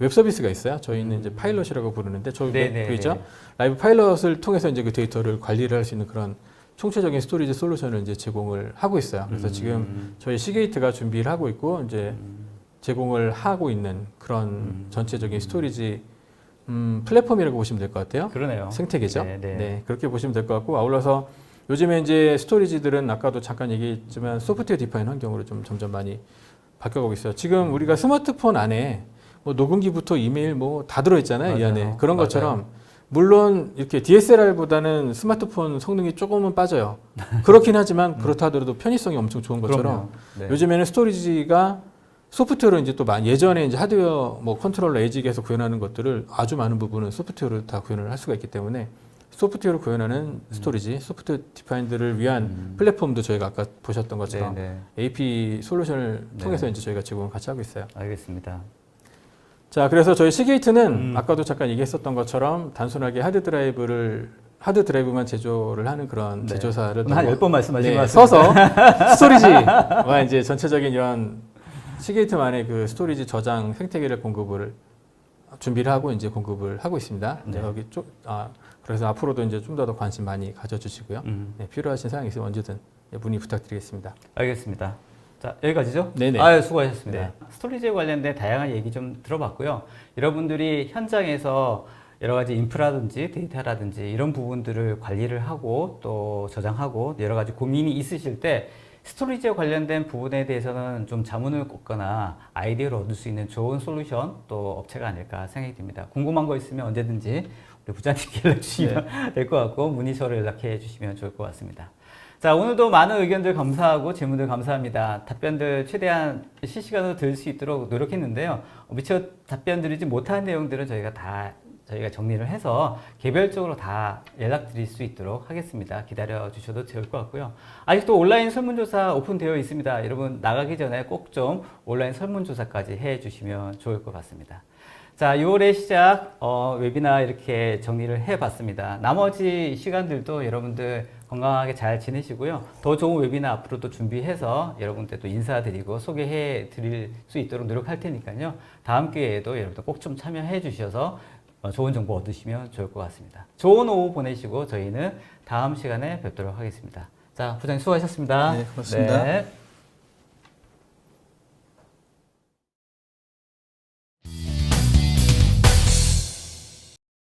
웹 서비스가 있어요. 저희는 이제 파일럿이라고 부르는데 저 네, 보이죠? 네. 라이브 파일럿을 통해서 이제 그 데이터를 관리를 할 수 있는 그런 총체적인 스토리지 솔루션을 이제 제공을 하고 있어요. 그래서 지금 저희 시게이트가 준비를 하고 있고 이제 제공을 하고 있는 그런 전체적인 스토리지 플랫폼이라고 보시면 될 것 같아요. 그러네요. 생태계죠. 네, 네, 네. 그렇게 보시면 될 것 같고 아울러서 요즘에 이제 스토리지들은 아까도 잠깐 얘기했지만 소프트웨어 디파인 환경으로 좀 점점 많이 바뀌어가고 있어요. 지금 우리가 스마트폰 안에 뭐 녹음기부터 이메일 뭐 다 들어있잖아요. 이 맞아요. 안에 그런 맞아요. 것처럼 물론 이렇게 DSLR보다는 스마트폰 성능이 조금은 빠져요. 그렇긴 하지만 그렇다 하더라도 편의성이 엄청 좋은 것처럼 그럼요. 네. 요즘에는 스토리지가 소프트웨어로 이제 또 많이 예전에 이제 하드웨어 뭐 컨트롤러 에이직에서 구현하는 것들을 아주 많은 부분은 소프트웨어로 다 구현을 할 수가 있기 때문에 소프트웨어로 구현하는 스토리지, 소프트웨어 디파인드를 위한 플랫폼도 저희가 아까 보셨던 것처럼 네, 네. AP 솔루션을 네. 통해서 이제 저희가 제공을 같이 하고 있어요. 알겠습니다. 자, 그래서 저희 시게이트는 아까도 잠깐 얘기했었던 것처럼 단순하게 하드 드라이브만 제조를 하는 그런 네. 제조사를 오늘 한 10번 말씀하신 네, 것 같습니다. 서서 스토리지와 이제 전체적인 이런 시게이트만의 그 스토리지 저장 생태계를 공급을 준비를 하고 이제 공급을 하고 있습니다. 이제 네. 여기 그래서 앞으로도 이제 좀 더 관심 많이 가져주시고요. 네, 필요하신 사항이 있으면 언제든 문의 부탁드리겠습니다. 알겠습니다. 자, 여기까지죠? 네네. 아유, 수고하셨습니다. 네. 스토리지에 관련된 다양한 얘기 좀 들어봤고요. 여러분들이 현장에서 여러 가지 인프라든지 데이터라든지 이런 부분들을 관리를 하고 또 저장하고 여러 가지 고민이 있으실 때 스토리지에 관련된 부분에 대해서는 좀 자문을 꽂거나 아이디어를 얻을 수 있는 좋은 솔루션 또 업체가 아닐까 생각이 듭니다. 궁금한 거 있으면 언제든지 우리 부장님께 연락 주시면 될 것 같고 문의서로 연락해 주시면 좋을 것 같습니다. 자, 오늘도 많은 의견들 감사하고 질문들 감사합니다. 답변들 최대한 실시간으로 들을 수 있도록 노력했는데요. 미처 답변 드리지 못한 내용들은 저희가 정리를 해서 개별적으로 다 연락드릴 수 있도록 하겠습니다. 기다려 주셔도 좋을 것 같고요. 아직도 온라인 설문조사 오픈되어 있습니다. 여러분 나가기 전에 꼭 좀 온라인 설문조사까지 해 주시면 좋을 것 같습니다. 자, 6월의 시작 웨비나 이렇게 정리를 해봤습니다. 나머지 시간들도 여러분들 건강하게 잘 지내시고요. 더 좋은 웨비나 앞으로도 준비해서 여러분들 또 인사드리고 소개해 드릴 수 있도록 노력할 테니까요. 다음 기회에도 여러분들 꼭 좀 참여해 주셔서 좋은 정보 얻으시면 좋을 것 같습니다. 좋은 오후 보내시고 저희는 다음 시간에 뵙도록 하겠습니다. 자, 부장님 수고하셨습니다. 네, 고맙습니다. 네.